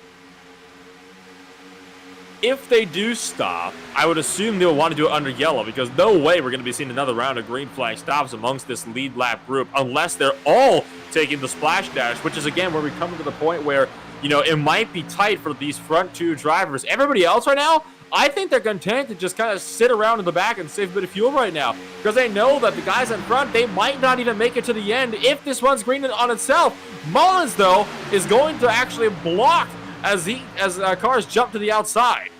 If they do stop, I would assume they'll want to do it under yellow, because no way we're going to be seeing another round of green flag stops amongst this lead lap group unless they're all taking the splash dash, which is, again, where we come to the point where, you know, it might be tight for these front 2 drivers. Everybody else right now, I think they're content to just kind of sit around in the back and save a bit of fuel right now, because they know that the guys in front, they might not even make it to the end if this runs green on itself. Mullins, though, is going to actually block as cars jump to the outside.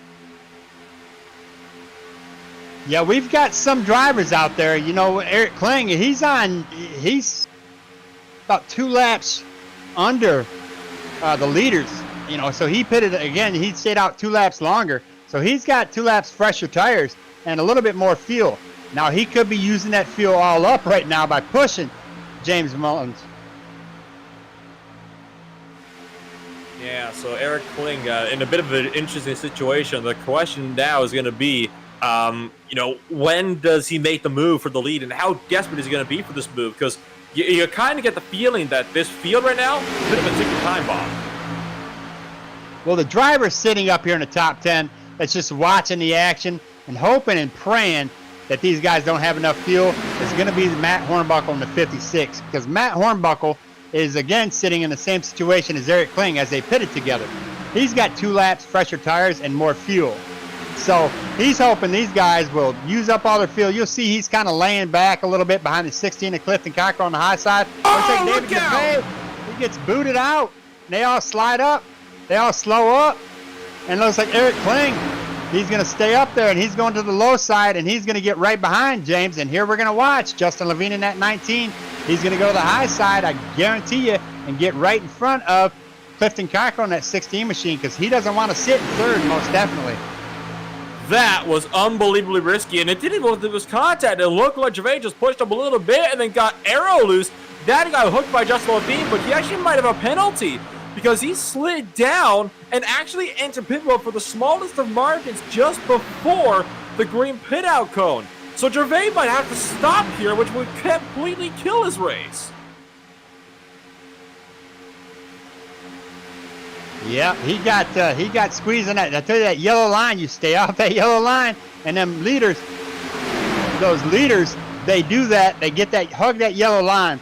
Yeah, we've got some drivers out there. You know, Eric Kling, he's about 2 laps under the leaders. You know, so he pitted again. He stayed out 2 laps longer. So he's got 2 laps fresher tires and a little bit more fuel. Now, he could be using that fuel all up right now by pushing James Mullins. Yeah, so Eric Kling in a bit of an interesting situation. The question now is going to be, You know, when does he make the move for the lead, and how desperate is he going to be for this move? Because you kind of get the feeling that this field right now is a bit of a ticking time bomb. Well, the driver's sitting up here in the top 10 that's just watching the action and hoping and praying that these guys don't have enough fuel. It's going to be Matt Hornbuckle in the 56, because Matt Hornbuckle is, again, sitting in the same situation as Eric Kling as they pitted together. He's got 2 laps, fresher tires, and more fuel. So he's hoping these guys will use up all their fuel. You'll see he's kind of laying back a little bit behind the 16 of Clifton Cocker on the high side. Oh, David Gervais, he gets booted out. And they all slide up. They all slow up. And it looks like Eric Kling, he's going to stay up there, and he's going to the low side, and he's going to get right behind James. And here we're going to watch Justin Levine in that 19. He's going to go to the high side, I guarantee you, and get right in front of Clifton Cocker on that 16 machine, because he doesn't want to sit in third, most definitely. That was unbelievably risky, and it didn't look like there was contact. It looked like Gervais just pushed up a little bit and then got arrow loose. That got hooked by Justin Levine, but he actually might have a penalty because he slid down and actually entered pit road for the smallest of margins just before the green pit out cone. So Gervais might have to stop here, which would completely kill his race. Yeah, he got squeezing that. I tell you, that yellow line, you stay off that yellow line, and them leaders, those leaders, they do that. They get that, hug that yellow line,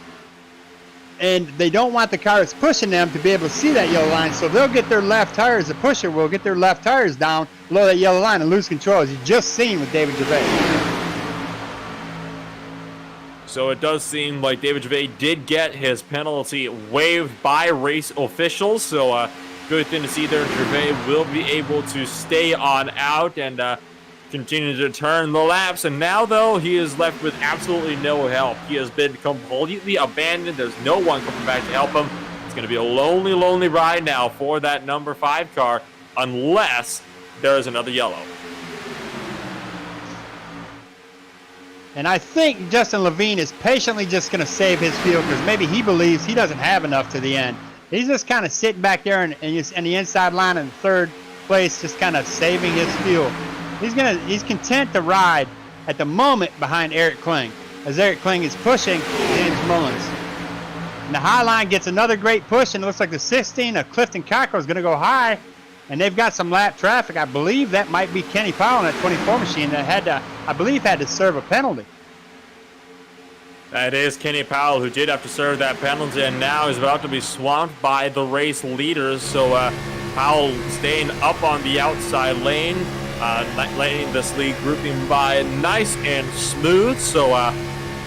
and they don't want the car that's pushing them to be able to see that yellow line, so they'll get their left tires. The pusher will get their left tires down below that yellow line and lose control, as you just seen with David Gervais. So it does seem like David Gervais did get his penalty waived by race officials, so good thing to see there. Gervais will be able to stay on out and continue to turn the laps. And now, though, he is left with absolutely no help. He has been completely abandoned. There's no one coming back to help him. It's going to be a lonely, lonely ride now for that number 5 car, unless there is another yellow. And I think Justin Levine is patiently just going to save his fuel, because maybe he believes he doesn't have enough to the end. He's just kind of sitting back there in the inside line in third place, just kind of saving his fuel. He's content to ride at the moment behind Eric Kling, as Eric Kling is pushing James Mullins. And the high line gets another great push, and it looks like the 16 of Clifton Cocker is going to go high, and they've got some lap traffic. I believe that might be Kenny Powell in that 24 machine that had to serve a penalty. That is Kenny Powell, who did have to serve that penalty, and now is about to be swamped by the race leaders. So Powell staying up on the outside lane, letting this lead grouping by nice and smooth. So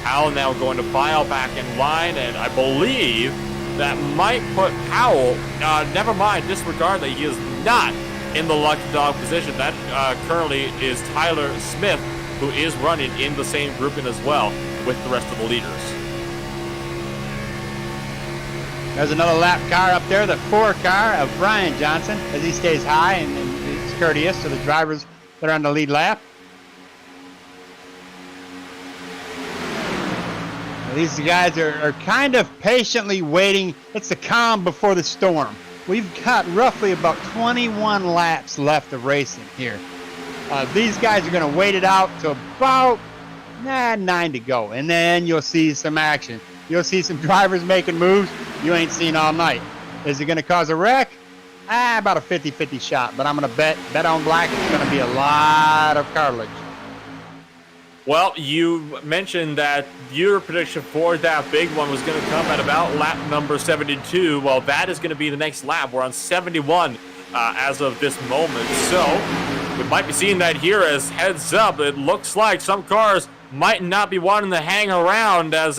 Powell now going to file back in line, and I believe that might put Powell, never mind, disregard that he is not in the lucky dog position. That currently is Tyler Smith, who is running in the same grouping as well with the rest of the leaders. There's another lap car up there, the 4 car of Brian Johnson, as he stays high and is courteous to the drivers that are on the lead lap. Now, these guys are kind of patiently waiting. It's the calm before the storm. We've got roughly about 21 laps left of racing here. These guys are going to wait it out to about 9 to go, and then you'll see some action. You'll see some drivers making moves you ain't seen all night. Is it going to cause a wreck? About a 50-50 shot, but I'm going to bet on black it's going to be a lot of cartilage. Well, you mentioned that your prediction for that big one was going to come at about lap number 72. Well, that is going to be the next lap. We're on 71 as of this moment. So we might be seeing that here as heads up. It looks like some cars might not be wanting to hang around, as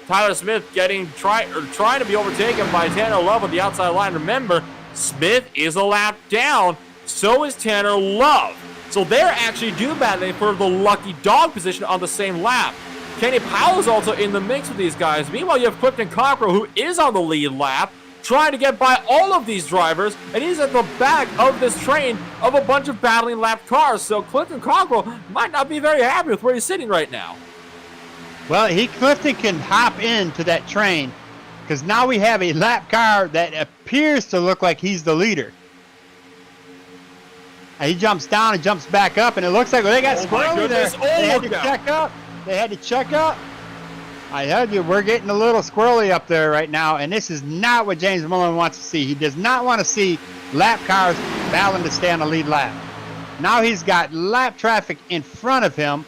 Tyler Smith trying to be overtaken by Tanner Love on the outside line. Remember, Smith is a lap down. So is Tanner Love. So they're actually due battling for the lucky dog position on the same lap. Kenny Powell is also in the mix with these guys. Meanwhile, you have Clifton Cocker, who is on the lead lap, trying to get by all of these drivers, and he's at the back of this train of a bunch of battling lap cars. So Clifton Cocker might not be very happy with where he's sitting right now. Well, Clifton can hop into that train, because now we have a lap car that appears to look like he's the leader. And he jumps down and jumps back up, and it looks like they got Oh, my squirrely there. goodness. Oh, They had to look out. check up. They had to check up. I told you, we're getting a little squirrely up there right now, and this is not what James Mullen wants to see. He does not want to see lap cars battling to stay on the lead lap. Now he's got lap traffic in front of him,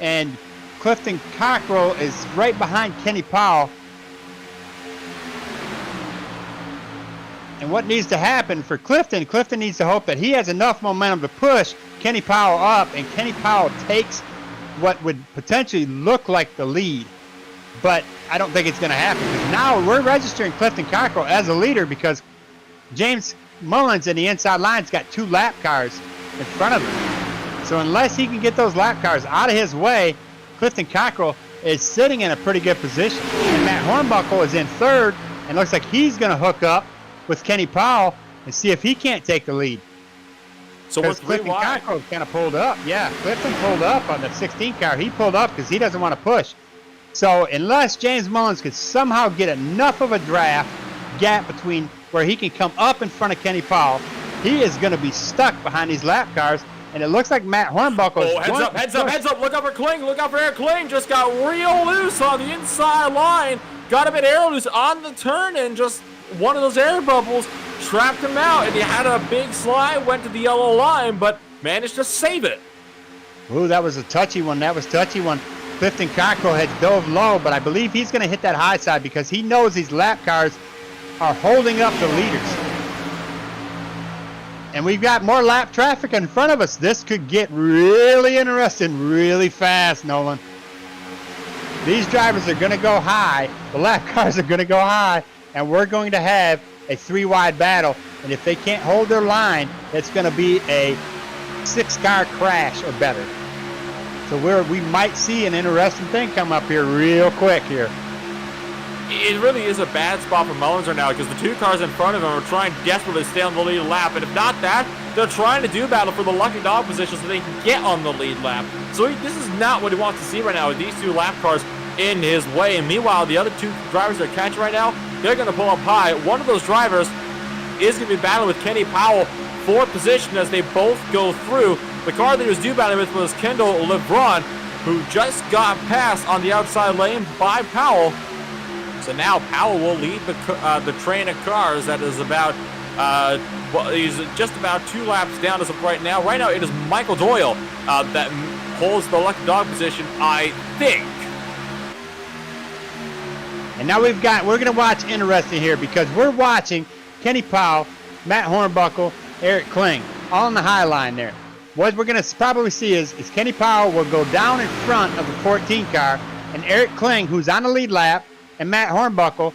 and Clifton Cockrell is right behind Kenny Powell. And what needs to happen for Clifton needs to hope that he has enough momentum to push Kenny Powell up, and Kenny Powell takes what would potentially look like the lead. But I don't think it's going to happen, because now we're registering Clifton Cockrell as a leader because James Mullins in the inside line's got 2 lap cars in front of him. So unless he can get those lap cars out of his way, Clifton Cockrell is sitting in a pretty good position. And Matt Hornbuckle is in 3rd, and looks like he's going to hook up with Kenny Powell and see if he can't take the lead. So with Clifton 3 wide. Cockrell kind of pulled up. Yeah, Clifton pulled up on the 16 car. He pulled up because he doesn't want to push. So unless James Mullins could somehow get enough of a draft gap between where he can come up in front of Kenny Powell, he is going to be stuck behind these lap cars. And it looks like Matt Hornbuckle is Oh, heads up. Look out for Kling. Look out for Eric Kling. Just got real loose on the inside line. Got a bit air loose on the turn, and just one of those air bubbles trapped him out. And he had a big slide, went to the yellow line, but managed to save it. Ooh, that was a touchy one. Clifton Cockrell had dove low, but I believe he's going to hit that high side because he knows these lap cars are holding up the leaders. And we've got more lap traffic in front of us. This could get really interesting really fast, Nolan. These drivers are going to go high. The lap cars are going to go high, and we're going to have a 3-wide battle. And if they can't hold their line, it's going to be a 6-car crash or better. So we might see an interesting thing come up here real quick here. It really is a bad spot for Mullins right now because the 2 cars in front of him are trying desperately to stay on the lead lap. And if not that, they're trying to do battle for the lucky dog position so they can get on the lead lap. So this is not what he wants to see right now with these 2 lap cars in his way. And meanwhile, the other 2 drivers that are catching right now, they're going to pull up high. One of those drivers is going to be battling with Kenny Powell for position as they both go through. The car that he was due battling with was Kendall LeBron, who just got passed on the outside lane by Powell. So now Powell will lead the train of cars. That is about, he's just about 2 laps down as of right now. Right now it is Michael Doyle that holds the lucky dog position, I think. And now we're going to watch interesting here because we're watching Kenny Powell, Matt Hornbuckle, Eric Kling, all on the high line there. What we're going to probably see is Kenny Powell will go down in front of the 14 car, and Eric Kling, who's on the lead lap, and Matt Hornbuckle,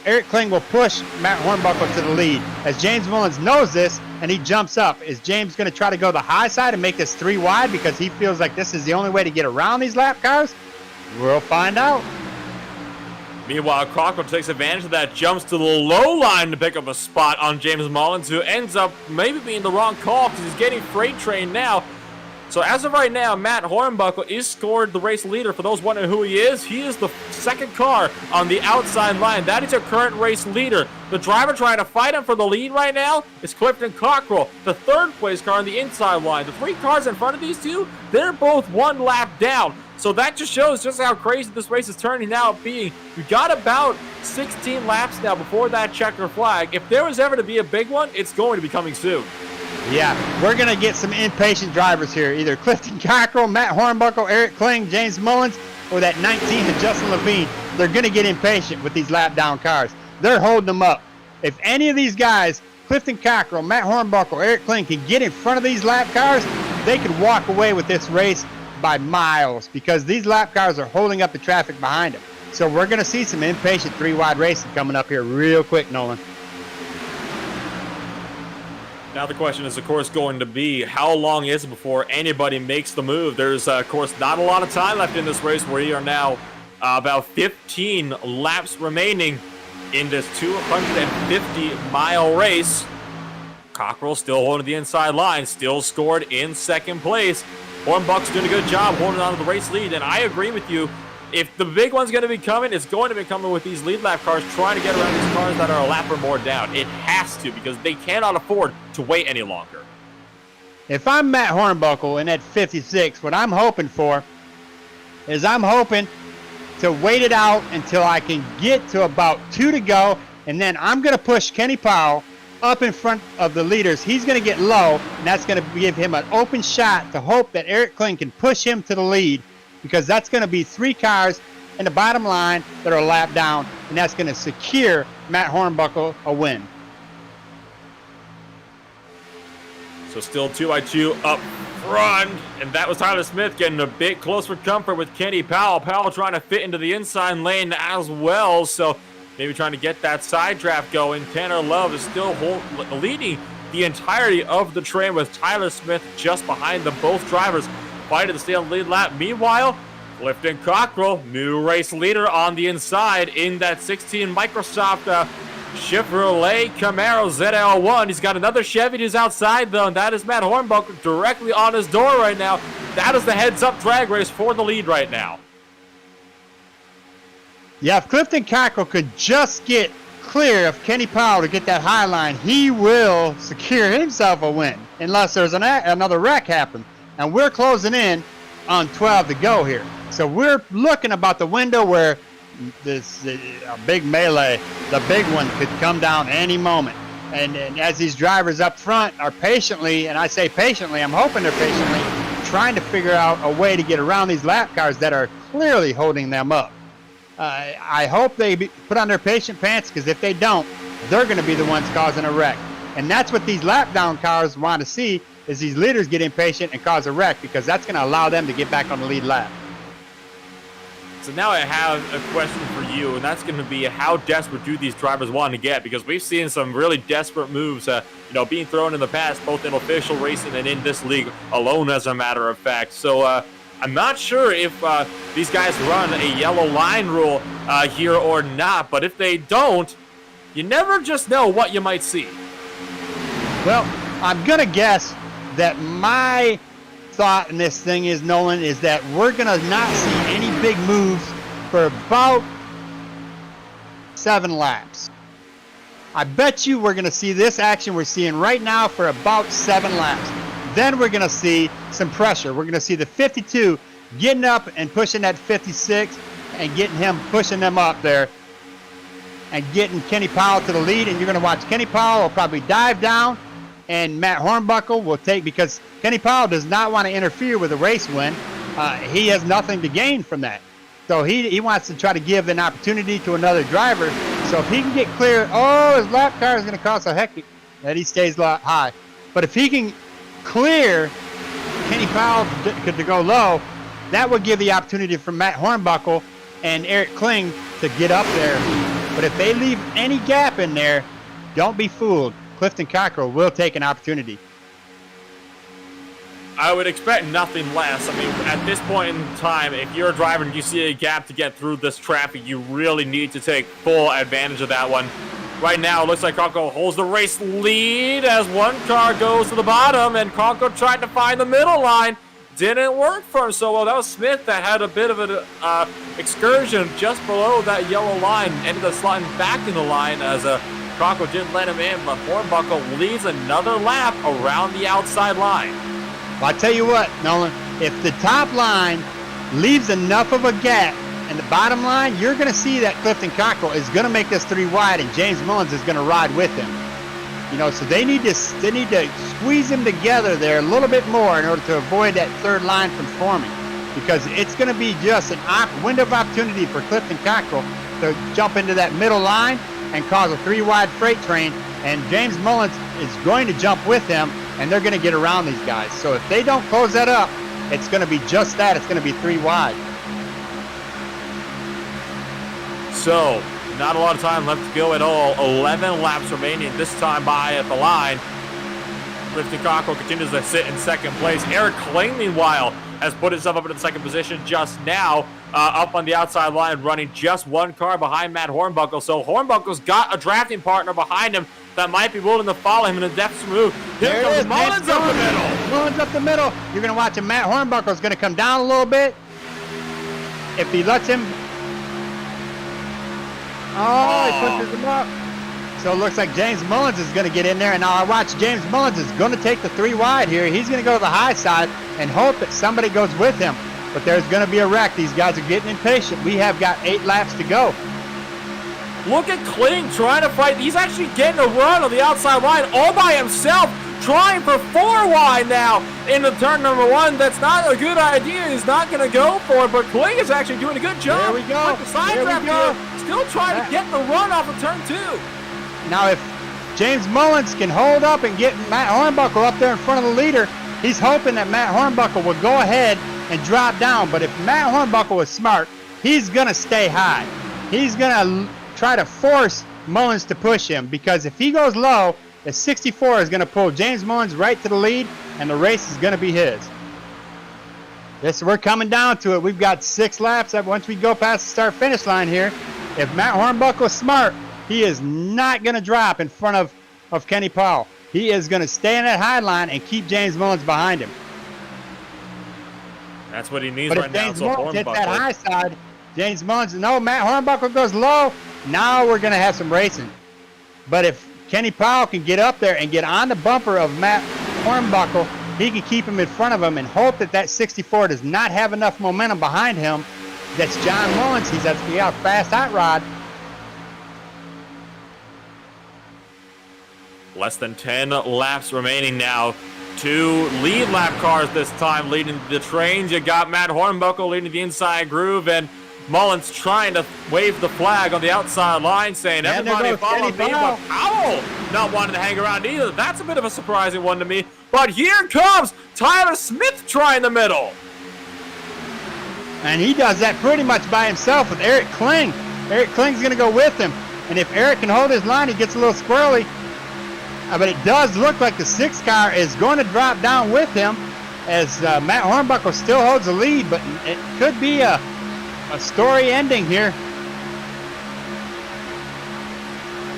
Eric Kling will push Matt Hornbuckle to the lead. As James Mullins knows this, and he jumps up. Is James going to try to go the high side and make this 3 wide because he feels like this is the only way to get around these lap cars? We'll find out. Meanwhile, Cockrell takes advantage of that, jumps to the low line to pick up a spot on James Mullins, who ends up maybe being the wrong call because he's getting freight trained now. So as of right now, Matt Hornbuckle is scored the race leader. For those wondering who he is the 2nd car on the outside line. That is your current race leader. The driver trying to fight him for the lead right now is Clifton Cockrell, the 3rd place car on the inside line. The 3 cars in front of these 2, they're both 1 lap down. So that just shows just how crazy this race is turning out being. We got about 16 laps now before that checker flag. If there was ever to be a big one, it's going to be coming soon. Yeah, we're going to get some impatient drivers here. Either Clifton Cockrell, Matt Hornbuckle, Eric Kling, James Mullins, or that 19 to Justin Levine. They're going to get impatient with these lap down cars. They're holding them up. If any of these guys, Clifton Cockrell, Matt Hornbuckle, Eric Kling, can get in front of these lap cars, they could walk away with this race by miles because these lap cars are holding up the traffic behind them. So we're going to see some impatient 3-wide racing coming up here real quick, Nolan. Now the question is, of course, going to be how long is it before anybody makes the move? There's, of course, not a lot of time left in this race. We are now about 15 laps remaining in this 250-mile race. Cockrell still holding the inside line, still scored in 2nd place. Hornbuck's doing a good job holding on to the race lead, and I agree with you. If the big one's going to be coming, it's going to be coming with these lead lap cars trying to get around these cars that are a lap or more down. It has to, because they cannot afford to wait any longer. if I'm Matt Hornbuckle in that 56, what I'm hoping for is I'm hoping to wait it out until I can get to about 2 to go, and then I'm going to push Kenny Powell up in front of the leaders. He's going to get low, and that's going to give him an open shot to hope that Eric Kling can push him to the lead, because that's going to be 3 cars in the bottom line that are lapped down, and that's going to secure Matt Hornbuckle a win. So still 2x2 up front, and that was Tyler Smith getting a bit close for comfort with Kenny Powell. Powell trying to fit into the inside lane as well, so maybe trying to get that side draft going. Tanner Love is still leading the entirety of the train, with Tyler Smith just behind them. Both drivers fighting to stay on the lead lap. Meanwhile, Clifton Cockrell, new race leader on the inside in that 16 Microsoft Chevrolet Camaro ZL1. He's got another Chevy who's outside, though, and that is Matt Hornbuckle directly on his door right now. That is the heads-up drag race for the lead right now. Yeah, if Clifton Cockrell could just get clear of Kenny Powell to get that high line, he will secure himself a win, unless there's another wreck happen. And we're closing in on 12 to go here. So we're looking about the window where this big melee, the big one, could come down any moment. And as these drivers up front are patiently, and I say patiently, I'm hoping they're patiently trying to figure out a way to get around these lap cars that are clearly holding them up. I hope they put on their patient pants, because if they don't, they're going to be the ones causing a wreck. And that's what these lap down cars want to see, is these leaders get impatient and cause a wreck, because that's going to allow them to get back on the lead lap. So now I have a question for you, and that's going to be, how desperate do these drivers want to get? Because we've seen some really desperate moves, being thrown in the past, both in official racing and in this league alone, as a matter of fact. So I'm not sure if these guys run a yellow line rule here or not, but if they don't, you never just know what you might see. Well, I'm going to guess that my thought in this thing is, Nolan, is that we're going to not see any big moves for about 7 laps. I bet you we're going to see this action we're seeing right now for about 7 laps. Then we're going to see some pressure. We're going to see the 52 getting up and pushing that 56 and getting him pushing them up there and getting Kenny Powell to the lead. And you're going to watch Kenny Powell will probably dive down, and Matt Hornbuckle will take, because Kenny Powell does not want to interfere with a race win. He has nothing to gain from that. So he wants to try to give an opportunity to another driver. So if he can get clear, his lap car is going to cost a heck that he stays high. But if he can clear Kenny Powell to go low, that would give the opportunity for Matt Hornbuckle and Eric Kling to get up there. But if they leave any gap in there, don't be fooled. Clifton Cockrell will take an opportunity. I would expect nothing less. I mean, at this point in time, if you're a driver and you see a gap to get through this traffic, you really need to take full advantage of that one. Right now, it looks like Cockrell holds the race lead as one car goes to the bottom, and Cockrell tried to find the middle line. Didn't work for him so well. That was Smith that had a bit of an excursion just below that yellow line. Ended up sliding back in the line as Cockrell didn't let him in, but Hornbuckle leads another lap around the outside line. Well, I tell you what, Nolan, if the top line leaves enough of a gap in the bottom line, you're going to see that Clifton Cockrell is going to make this 3 wide, and James Mullins is going to ride with him. So they need to squeeze them together there a little bit more in order to avoid that third line from forming, because it's going to be just an window of opportunity for Clifton Cockrell to jump into that middle line and cause a 3 wide freight train, and James Mullins is going to jump with him, and they're going to get around these guys. So if they don't close that up, it's going to be just that. It's going to be 3 wide. So, not a lot of time left to go at all. 11 laps remaining, this time by at the line. Clifton Cockrell continues to sit in second place. Eric Kling, meanwhile, has put himself up into the second position just now, up on the outside line, running just 1 car behind Matt Hornbuckle. So Hornbuckle's got a drafting partner behind him that might be willing to follow him in a depth move. Here comes Mullins up the middle. Mullins up the middle. You're going to watch him. Matt Hornbuckle is going to come down a little bit. If he lets him. He pushes him up. So it looks like James Mullins is going to get in there, and now I watch James Mullins is going to take the 3 wide here. He's going to go to the high side and hope that somebody goes with him. But there's going to be a wreck. These guys are getting impatient. We have got 8 laps to go. Look at Kling trying to fight. He's actually getting a run on the outside line all by himself, trying for 4 wide now into turn number 1. That's not a good idea. He's not going to go for it, but Kling is actually doing a good job. There we go. With the side There we draft go. here, still trying to get the run off of turn 2. Now, if James Mullins can hold up and get Matt Hornbuckle up there in front of the leader, he's hoping that Matt Hornbuckle will go ahead and drop down. But if Matt Hornbuckle is smart, he's going to stay high. He's going to try to force Mullins to push him, because if he goes low, the 64 is going to pull James Mullins right to the lead, and the race is going to be his. We're coming down to it. We've got 6 laps up once we go past the start-finish line here. If Matt Hornbuckle is smart, he is not going to drop in front of Kenny Powell. He is going to stay in that high line and keep James Mullins behind him. That's what he needs But right if now. James So Mullins hits that Hornbuckle. high side, James Mullins, no, Matt Hornbuckle goes low. Now we're going to have some racing. But if Kenny Powell can get up there and get on the bumper of Matt Hornbuckle, he can keep him in front of him and hope that that 64 does not have enough momentum behind him. That's John Mullins. He's at the fast hot rod. Less than 10 laps remaining now. 2 lead lap cars this time leading the trains. You got Matt Hornbuckle leading the inside groove, and Mullins trying to wave the flag on the outside line, saying, And there everybody goes follow Kenny me, but Powell not wanting to hang around either. That's a bit of a surprising one to me. But here comes Tyler Smith trying the middle. And he does that pretty much by himself with Eric Kling. Eric Kling's going to go with him. And if Eric can hold his line, he gets a little squirrely. But it does look like the 6 car is going to drop down with him as Matt Hornbuckle still holds the lead. But it could be a story ending here.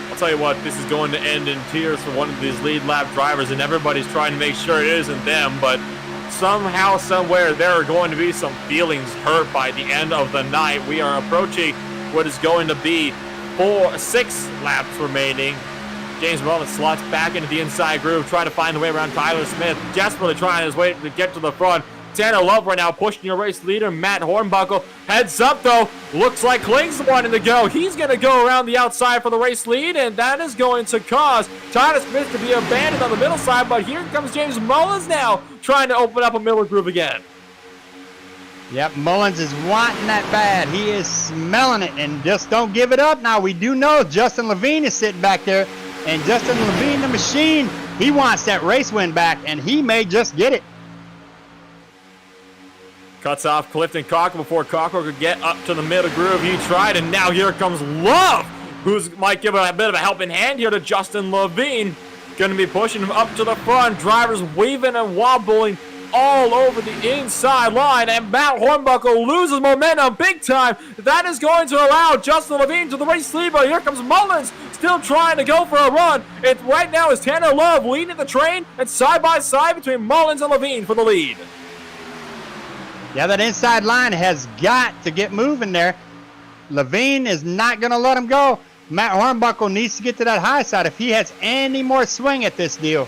I'll tell you what, this is going to end in tears for one of these lead lap drivers, and everybody's trying to make sure it isn't them, but somehow, somewhere, there are going to be some feelings hurt by the end of the night. We are approaching what is going to be 6 laps remaining. James Mullins slots back into the inside groove, trying to find the way around Tyler Smith, desperately trying his way to get to the front. Tanner Love right now pushing your race leader, Matt Hornbuckle. Heads up, though. Looks like Kling's the one to go. He's going to go around the outside for the race lead, and that is going to cause Tyler Smith to be abandoned on the middle side. But here comes James Mullins now, trying to open up a middle groove again. Yep, Mullins is wanting that bad. He is smelling it, and just don't give it up. Now, we do know Justin Levine is sitting back there, and Justin Levine, the machine, he wants that race win back, and he may just get it. Cuts off Clifton Cocker before Cocker could get up to the middle groove. He tried, and now here comes Love, who's might give a bit of a helping hand here to Justin Levine. Going to be pushing him up to the front. Drivers weaving and wobbling all over the inside line, and Matt Hornbuckle loses momentum big time. That is going to allow Justin Levine to the race lead, but here comes Mullins still trying to go for a run. It right now is Tanner Love leading the train, and side by side between Mullins and Levine for the lead. Yeah, that inside line has got to get moving there. Levine is not going to let him go. Matt Hornbuckle needs to get to that high side if he has any more swing at this deal.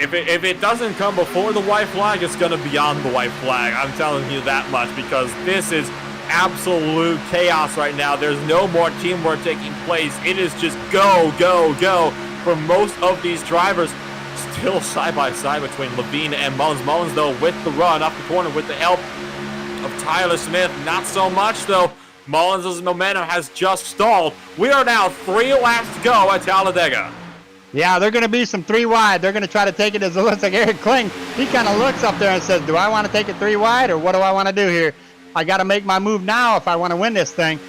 If it doesn't come before the white flag, it's going to be on the white flag. I'm telling you that much, because this is absolute chaos right now. There's no more teamwork taking place. It is just go, go, go for most of these drivers. Still side by side between Levine and Mullins. Mullins, though, with the run up the corner with the help of Tyler Smith. Not so much, though. Mullins' momentum has just stalled. We are now 3 laps to go at Talladega. Yeah, they're going to be some 3 wide. They're going to try to take it as it looks like Eric Kling. He kind of looks up there and says, do I want to take it 3 wide, or what do I want to do here? I got to make my move now if I want to win this thing.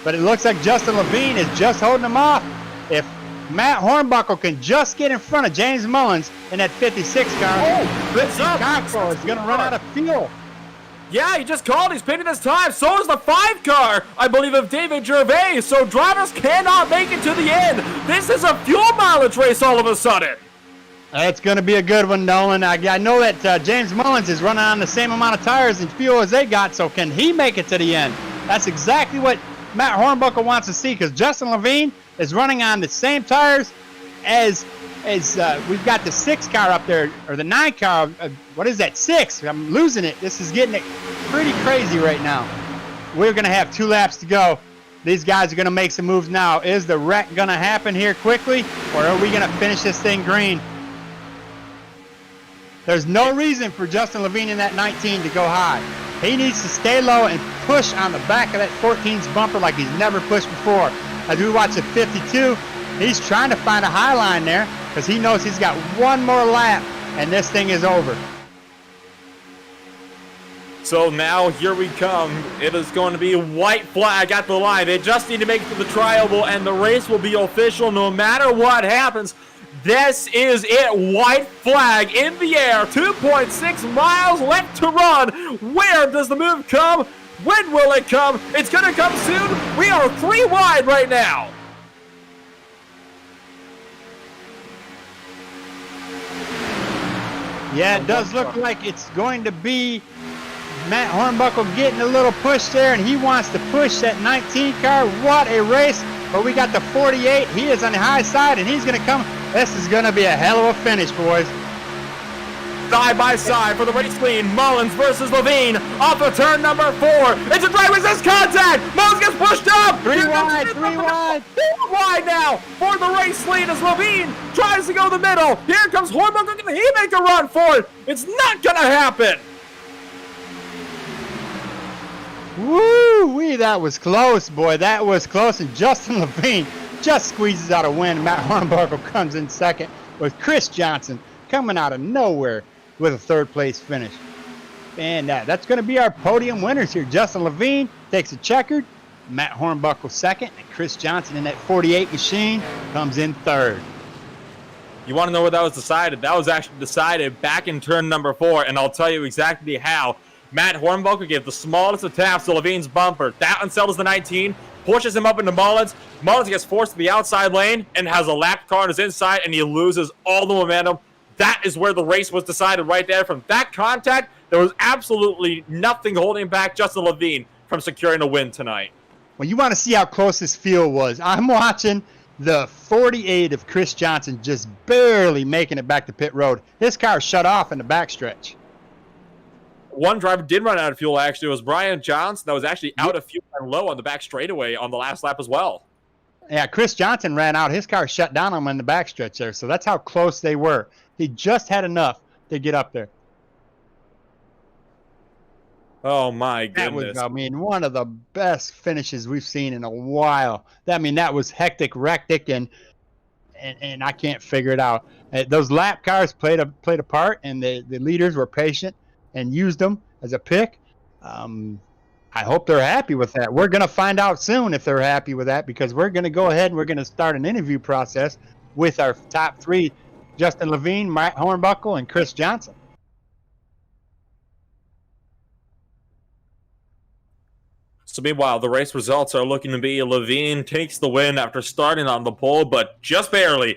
But it looks like Justin Levine is just holding him off. If Matt Hornbuckle can just get in front of James Mullins in that 56 car, Clifton Cocker is going to run out of fuel. Yeah, he just called. He's pitting his time. So is the 5 car, I believe, of David Gervais. So drivers cannot make it to the end. This is a fuel mileage race all of a sudden. It's going to be a good one, Nolan. I know that James Mullins is running on the same amount of tires and fuel as they got, so can he make it to the end? That's exactly what Matt Hornbuckle wants to see, because Justin Levine is running on the same tires as we've got the 6 car up there, or the 9 car. What is that? 6. I'm losing it. This is getting it pretty crazy right now. We're going to have 2 laps to go. These guys are going to make some moves now. Is the wreck going to happen here quickly, or are we going to finish this thing green? There's no reason for Justin Levine in that 19 to go high. He needs to stay low and push on the back of that 14's bumper like he's never pushed before. As we watch the 52, he's trying to find a high line there because he knows he's got 1 more lap and this thing is over. So now here we come. It is going to be white flag at the line. They just need to make it to the tri-oval and the race will be official no matter what happens. This is it. White flag in the air. 2.6 miles left to run. Where does the move come? When will it come? It's going to come soon. We are 3 wide right now. Yeah, it does look like it's going to be Matt Hornbuckle getting a little push there, and he wants to push that 19 car. What a race. But we got the 48. He is on the high side, and he's going to come. This is going to be a hell of a finish, boys. Side by side for the race lead. Mullins versus Levine off of turn number 4. It's a dry resist contact. Mullins gets pushed up. 3 wide, 3 wide. 4 wide now for the race lead as Levine tries to go the middle. Here comes Hornbuckle. Can he make a run for it? It's not going to happen. Woo-wee, that was close, boy. That was close. And Justin Levine just squeezes out a win. Matt Hornbuckle comes in second with Chris Johnson coming out of nowhere with a 3rd place finish. And that's going to be our podium winners here. Justin Levine takes a checkered, Matt Hornbuckle second, and Chris Johnson in that 48 machine comes in 3rd. You want to know where that was decided? That was actually decided back in turn number 4, and I'll tell you exactly how. Matt Hornbuckle gave the smallest of taps to Levine's bumper. That unsettles the 19, pushes him up into Mullins. Mullins gets forced to the outside lane and has a lapped car on his inside, and he loses all the momentum. That is where the race was decided right there. From that contact, there was absolutely nothing holding back Justin Levine from securing a win tonight. Well, you want to see how close this field was. I'm watching the 48 of Chris Johnson just barely making it back to pit road. His car shut off in the backstretch. One driver did run out of fuel, actually. It was Brian Johnson that was actually out of fuel and low on the back straightaway on the last lap as well. Yeah, Chris Johnson ran out. His car shut down on him in the backstretch there, so that's how close they were. He just had enough to get up there. Oh, my That goodness. was, I mean, one of the best finishes we've seen in a while. That was hectic, rectic, and I can't figure it out. Those lap cars played a part, and the leaders were patient and used them as a pick. I hope they're happy with that. We're going to find out soon if they're happy with that, because we're going to go ahead and we're going to start an interview process with our top 3, Justin Levine, Matt Hornbuckle, and Chris Johnson. So meanwhile, the race results are looking to be Levine takes the win after starting on the pole, but just barely.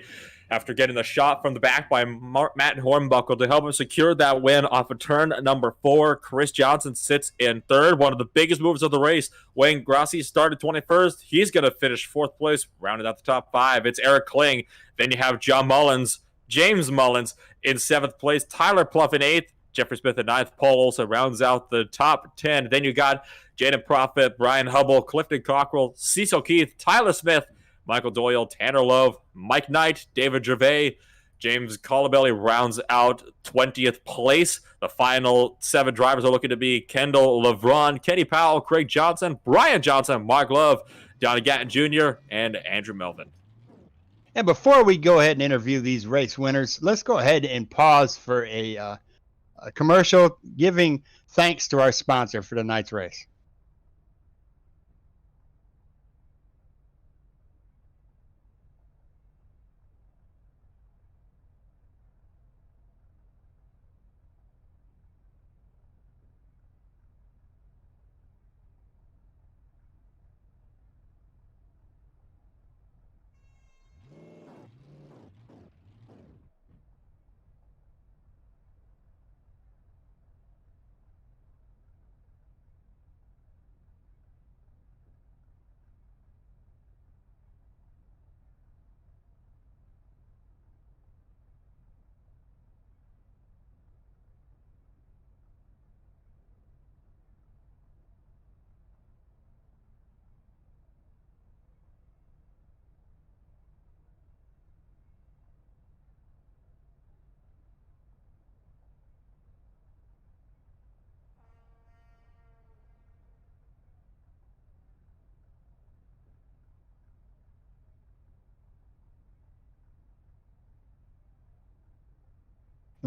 After getting a shot from the back by Matt Hornbuckle to help him secure that win off of turn number 4. Chris Johnson sits in 3rd, one of the biggest moves of the race. Wayne Grassi started 21st. He's going to finish 4th place, rounding out the top 5. It's Eric Kling. Then you have John Mullins, James Mullins in 7th place, Tyler Pluff in 8th, Jeffrey Smith in 9th. Paul also rounds out the top 10. Then you got Jaden Profit, Brian Hubble, Clifton Cockrell, Cecil Keith, Tyler Smith, Michael Doyle, Tanner Love, Mike Knight, David Gervais, James Colabelli rounds out 20th place. The final 7 drivers are looking to be Kendall LeBron, Kenny Powell, Craig Johnson, Brian Johnson, Mark Love, Donnie Gatton Jr., and Andrew Melvin. And before we go ahead and interview these race winners, let's go ahead and pause for a commercial giving thanks to our sponsor for tonight's race.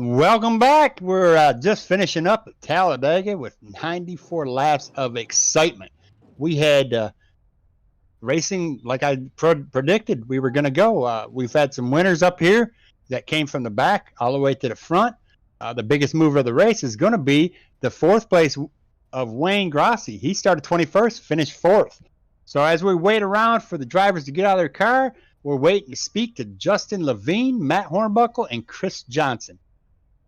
Welcome back. We're just finishing up at Talladega with 94 laps of excitement. We had racing like I predicted we were going to go. We've had some winners up here that came from the back all the way to the front. The biggest mover of the race is going to be the fourth place of Wayne Grossi. He started 21st, finished fourth. So as we wait around for the drivers to get out of their car, we're waiting to speak to Justin Levine, Matt Hornbuckle, and Chris Johnson.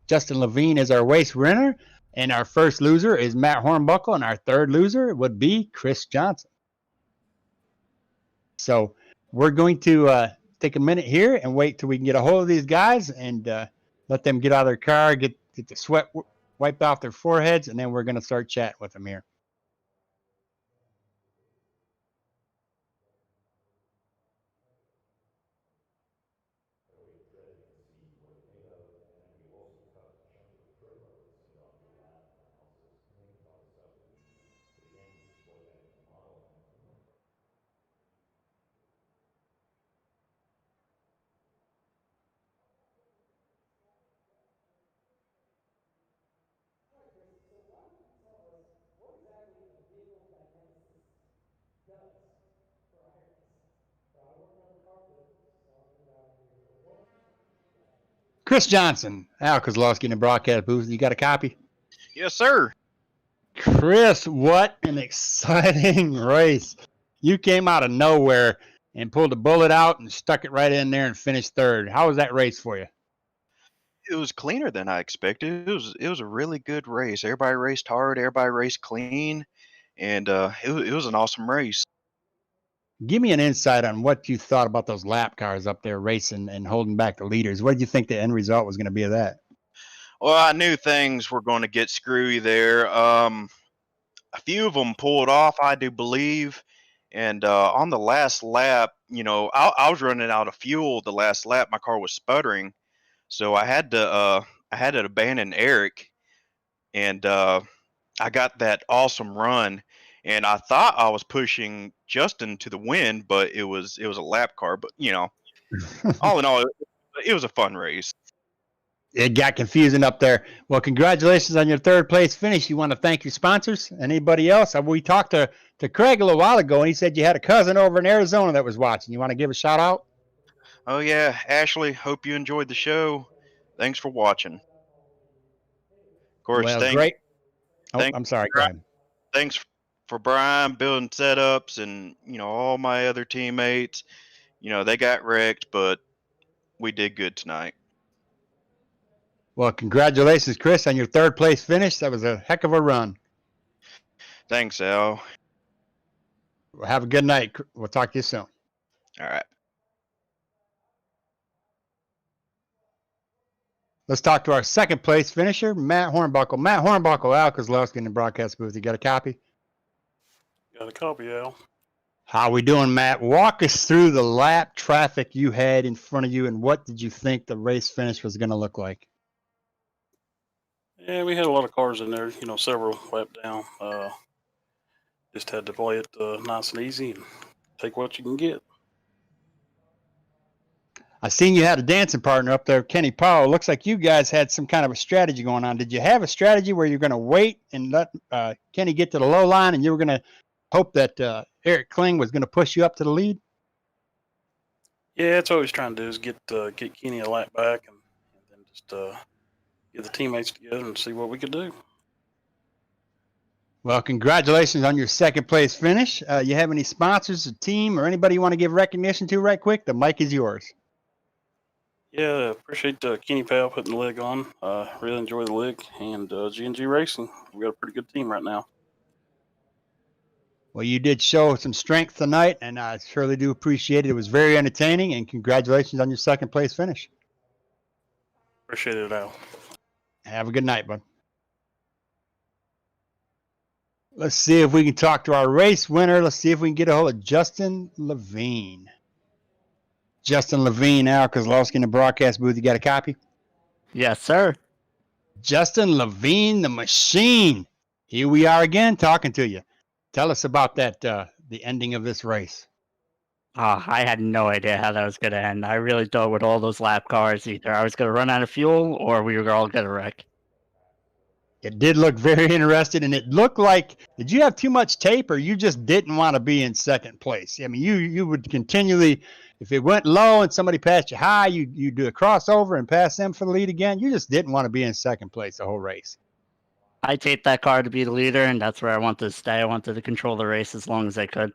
Justin Levine is our race winner, and our first loser is Matt Hornbuckle, and our third loser would be Chris Johnson. So we're going to take a minute here and wait till we can get a hold of these guys and let them get out of their car, get the sweat wiped off their foreheads, and then we're going to start chatting with them here. Chris Johnson, Al Kozlowski in the broadcast booth. You got a copy? Yes, sir. Chris, what an exciting race. You came out of nowhere and pulled a bullet out and stuck it right in there and finished third. How was that race for you? It was cleaner than I expected. It was a really good race. Everybody raced hard. Everybody raced clean, and it was an awesome race. Give me an insight on what you thought about those lap cars up there racing and holding back the leaders. What did you think the end result was going to be of that? Well, I knew things were going to get screwy there. A few of them pulled off, I do believe, and on the last lap, I was running out of fuel. The last lap, my car was sputtering, so I had to abandon Eric, and I got that awesome run. And I thought I was pushing Justin to the win, but it was a lap car. But all in all, it was a fun race. It got confusing up there. Well, congratulations on your third place finish. You want to thank your sponsors? Anybody else? We talked to Craig a little while ago, and he said you had a cousin over in Arizona that was watching. You want to give a shout out? Oh yeah, Ashley. Hope you enjoyed the show. Thanks for watching. Of course, Well, thanks. great. Oh, I'm sorry. Go ahead. Thanks for Brian building setups and all my other teammates. They got wrecked, but we did good tonight. Well, congratulations, Chris, on your third place finish. That was a heck of a run. Thanks, Al. Well, have a good night. We'll talk to you soon. All right. Let's talk to our second place finisher, Matt Hornbuckle. Matt Hornbuckle, Al Kozlowski in the broadcast booth. You got a copy? Got a copy, Al. How we doing, Matt? Walk us through the lap traffic you had in front of you, and what did you think the race finish was going to look like? Yeah, we had a lot of cars in there, several lap down. Just had to play it nice and easy and take what you can get. I seen you had a dancing partner up there, Kenny Powell. Looks like you guys had some kind of a strategy going on. Did you have a strategy where you're going to wait and let Kenny get to the low line, and you were going to hope that Eric Kling was going to push you up to the lead? Yeah, that's what I was trying to do is get Kenny a lap back and then just get the teammates together and see what we could do. Well, congratulations on your second place finish. You have any sponsors, a team, or anybody you want to give recognition to right quick? The mic is yours. Yeah, appreciate Kenny Powell putting the leg on. Really enjoy the leg, and G&G Racing. We got a pretty good team right now. Well, you did show some strength tonight, and I surely do appreciate it. It was very entertaining, and congratulations on your second place finish. Appreciate it, Al. Have a good night, bud. Let's see if we can talk to our race winner. Let's see if we can get a hold of Justin Levine. Justin Levine, Al Kozlowski in the broadcast booth. You got a copy? Yes, sir. Justin Levine, the machine. Here we are again talking to you. Tell us about that, the ending of this race. I had no idea how that was going to end. I really thought with all those lap cars, either I was going to run out of fuel or we were all going to wreck. It did look very interesting, and it looked like, did you have too much tape, or you just didn't want to be in second place? I mean, you would continually, if it went low and somebody passed you high, you do a crossover and pass them for the lead again. You just didn't want to be in second place the whole race. I taped that car to be the leader, and that's where I wanted to stay. I wanted to control the race as long as I could.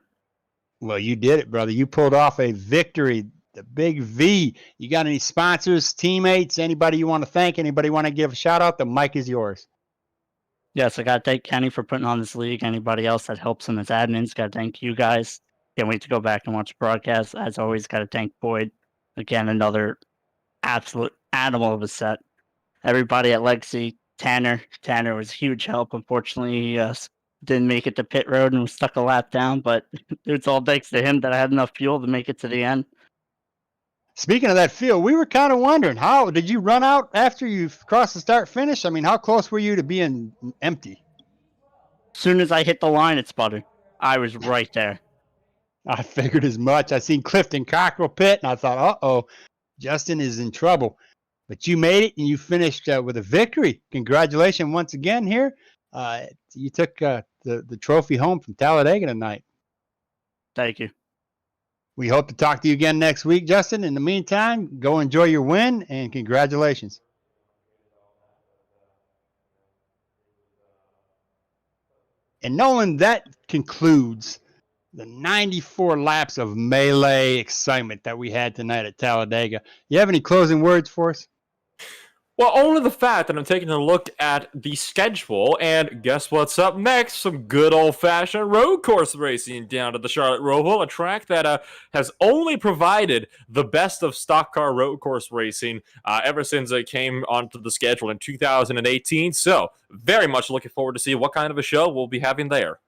Well, you did it, brother. You pulled off a victory, the big V. You got any sponsors, teammates, anybody you want to thank, anybody want to give a shout out? The mic is yours. Yes, I got to thank Kenny for putting on this league. Anybody else that helps him as admins, got to thank you guys. Can't wait to go back and watch the broadcast. As always, got to thank Boyd. Again, another absolute animal of a set. Everybody at Legacy, Tanner. Tanner was a huge help. Unfortunately, he didn't make it to pit road and was stuck a lap down, but it's all thanks to him that I had enough fuel to make it to the end. Speaking of that field, we were kind of wondering, how did you run out after you crossed the start finish? I mean, how close were you to being empty? As soon as I hit the line, it sputtered. I was right there. I figured as much. I seen Clifton Cockrell pit, and I thought, uh-oh, Justin is in trouble. But you made it, and you finished with a victory. Congratulations once again here. You took the trophy home from Talladega tonight. Thank you. We hope to talk to you again next week, Justin. In the meantime, go enjoy your win, and congratulations. And Nolan, that concludes the 94 laps of melee excitement that we had tonight at Talladega. You have any closing words for us? Well, only the fact that I'm taking a look at the schedule, and guess what's up next? Some good old-fashioned road course racing down to the Charlotte Roval, a track that has only provided the best of stock car road course racing ever since it came onto the schedule in 2018. So, very much looking forward to see what kind of a show we'll be having there.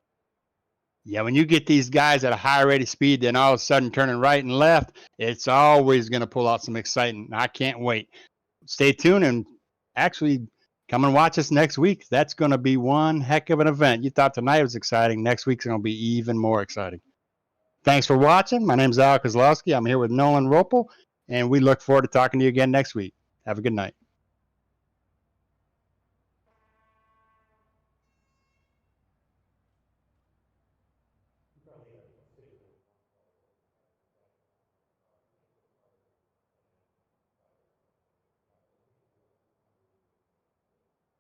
Yeah, when you get these guys at a high rate of speed, then all of a sudden turning right and left, it's always going to pull out some excitement. I can't wait. Stay tuned and actually come and watch us next week. That's going to be one heck of an event. You thought tonight was exciting. Next week's going to be even more exciting. Thanks for watching. My name is Al Kozlowski. I'm here with Nolan Ropel, and we look forward to talking to you again next week. Have a good night.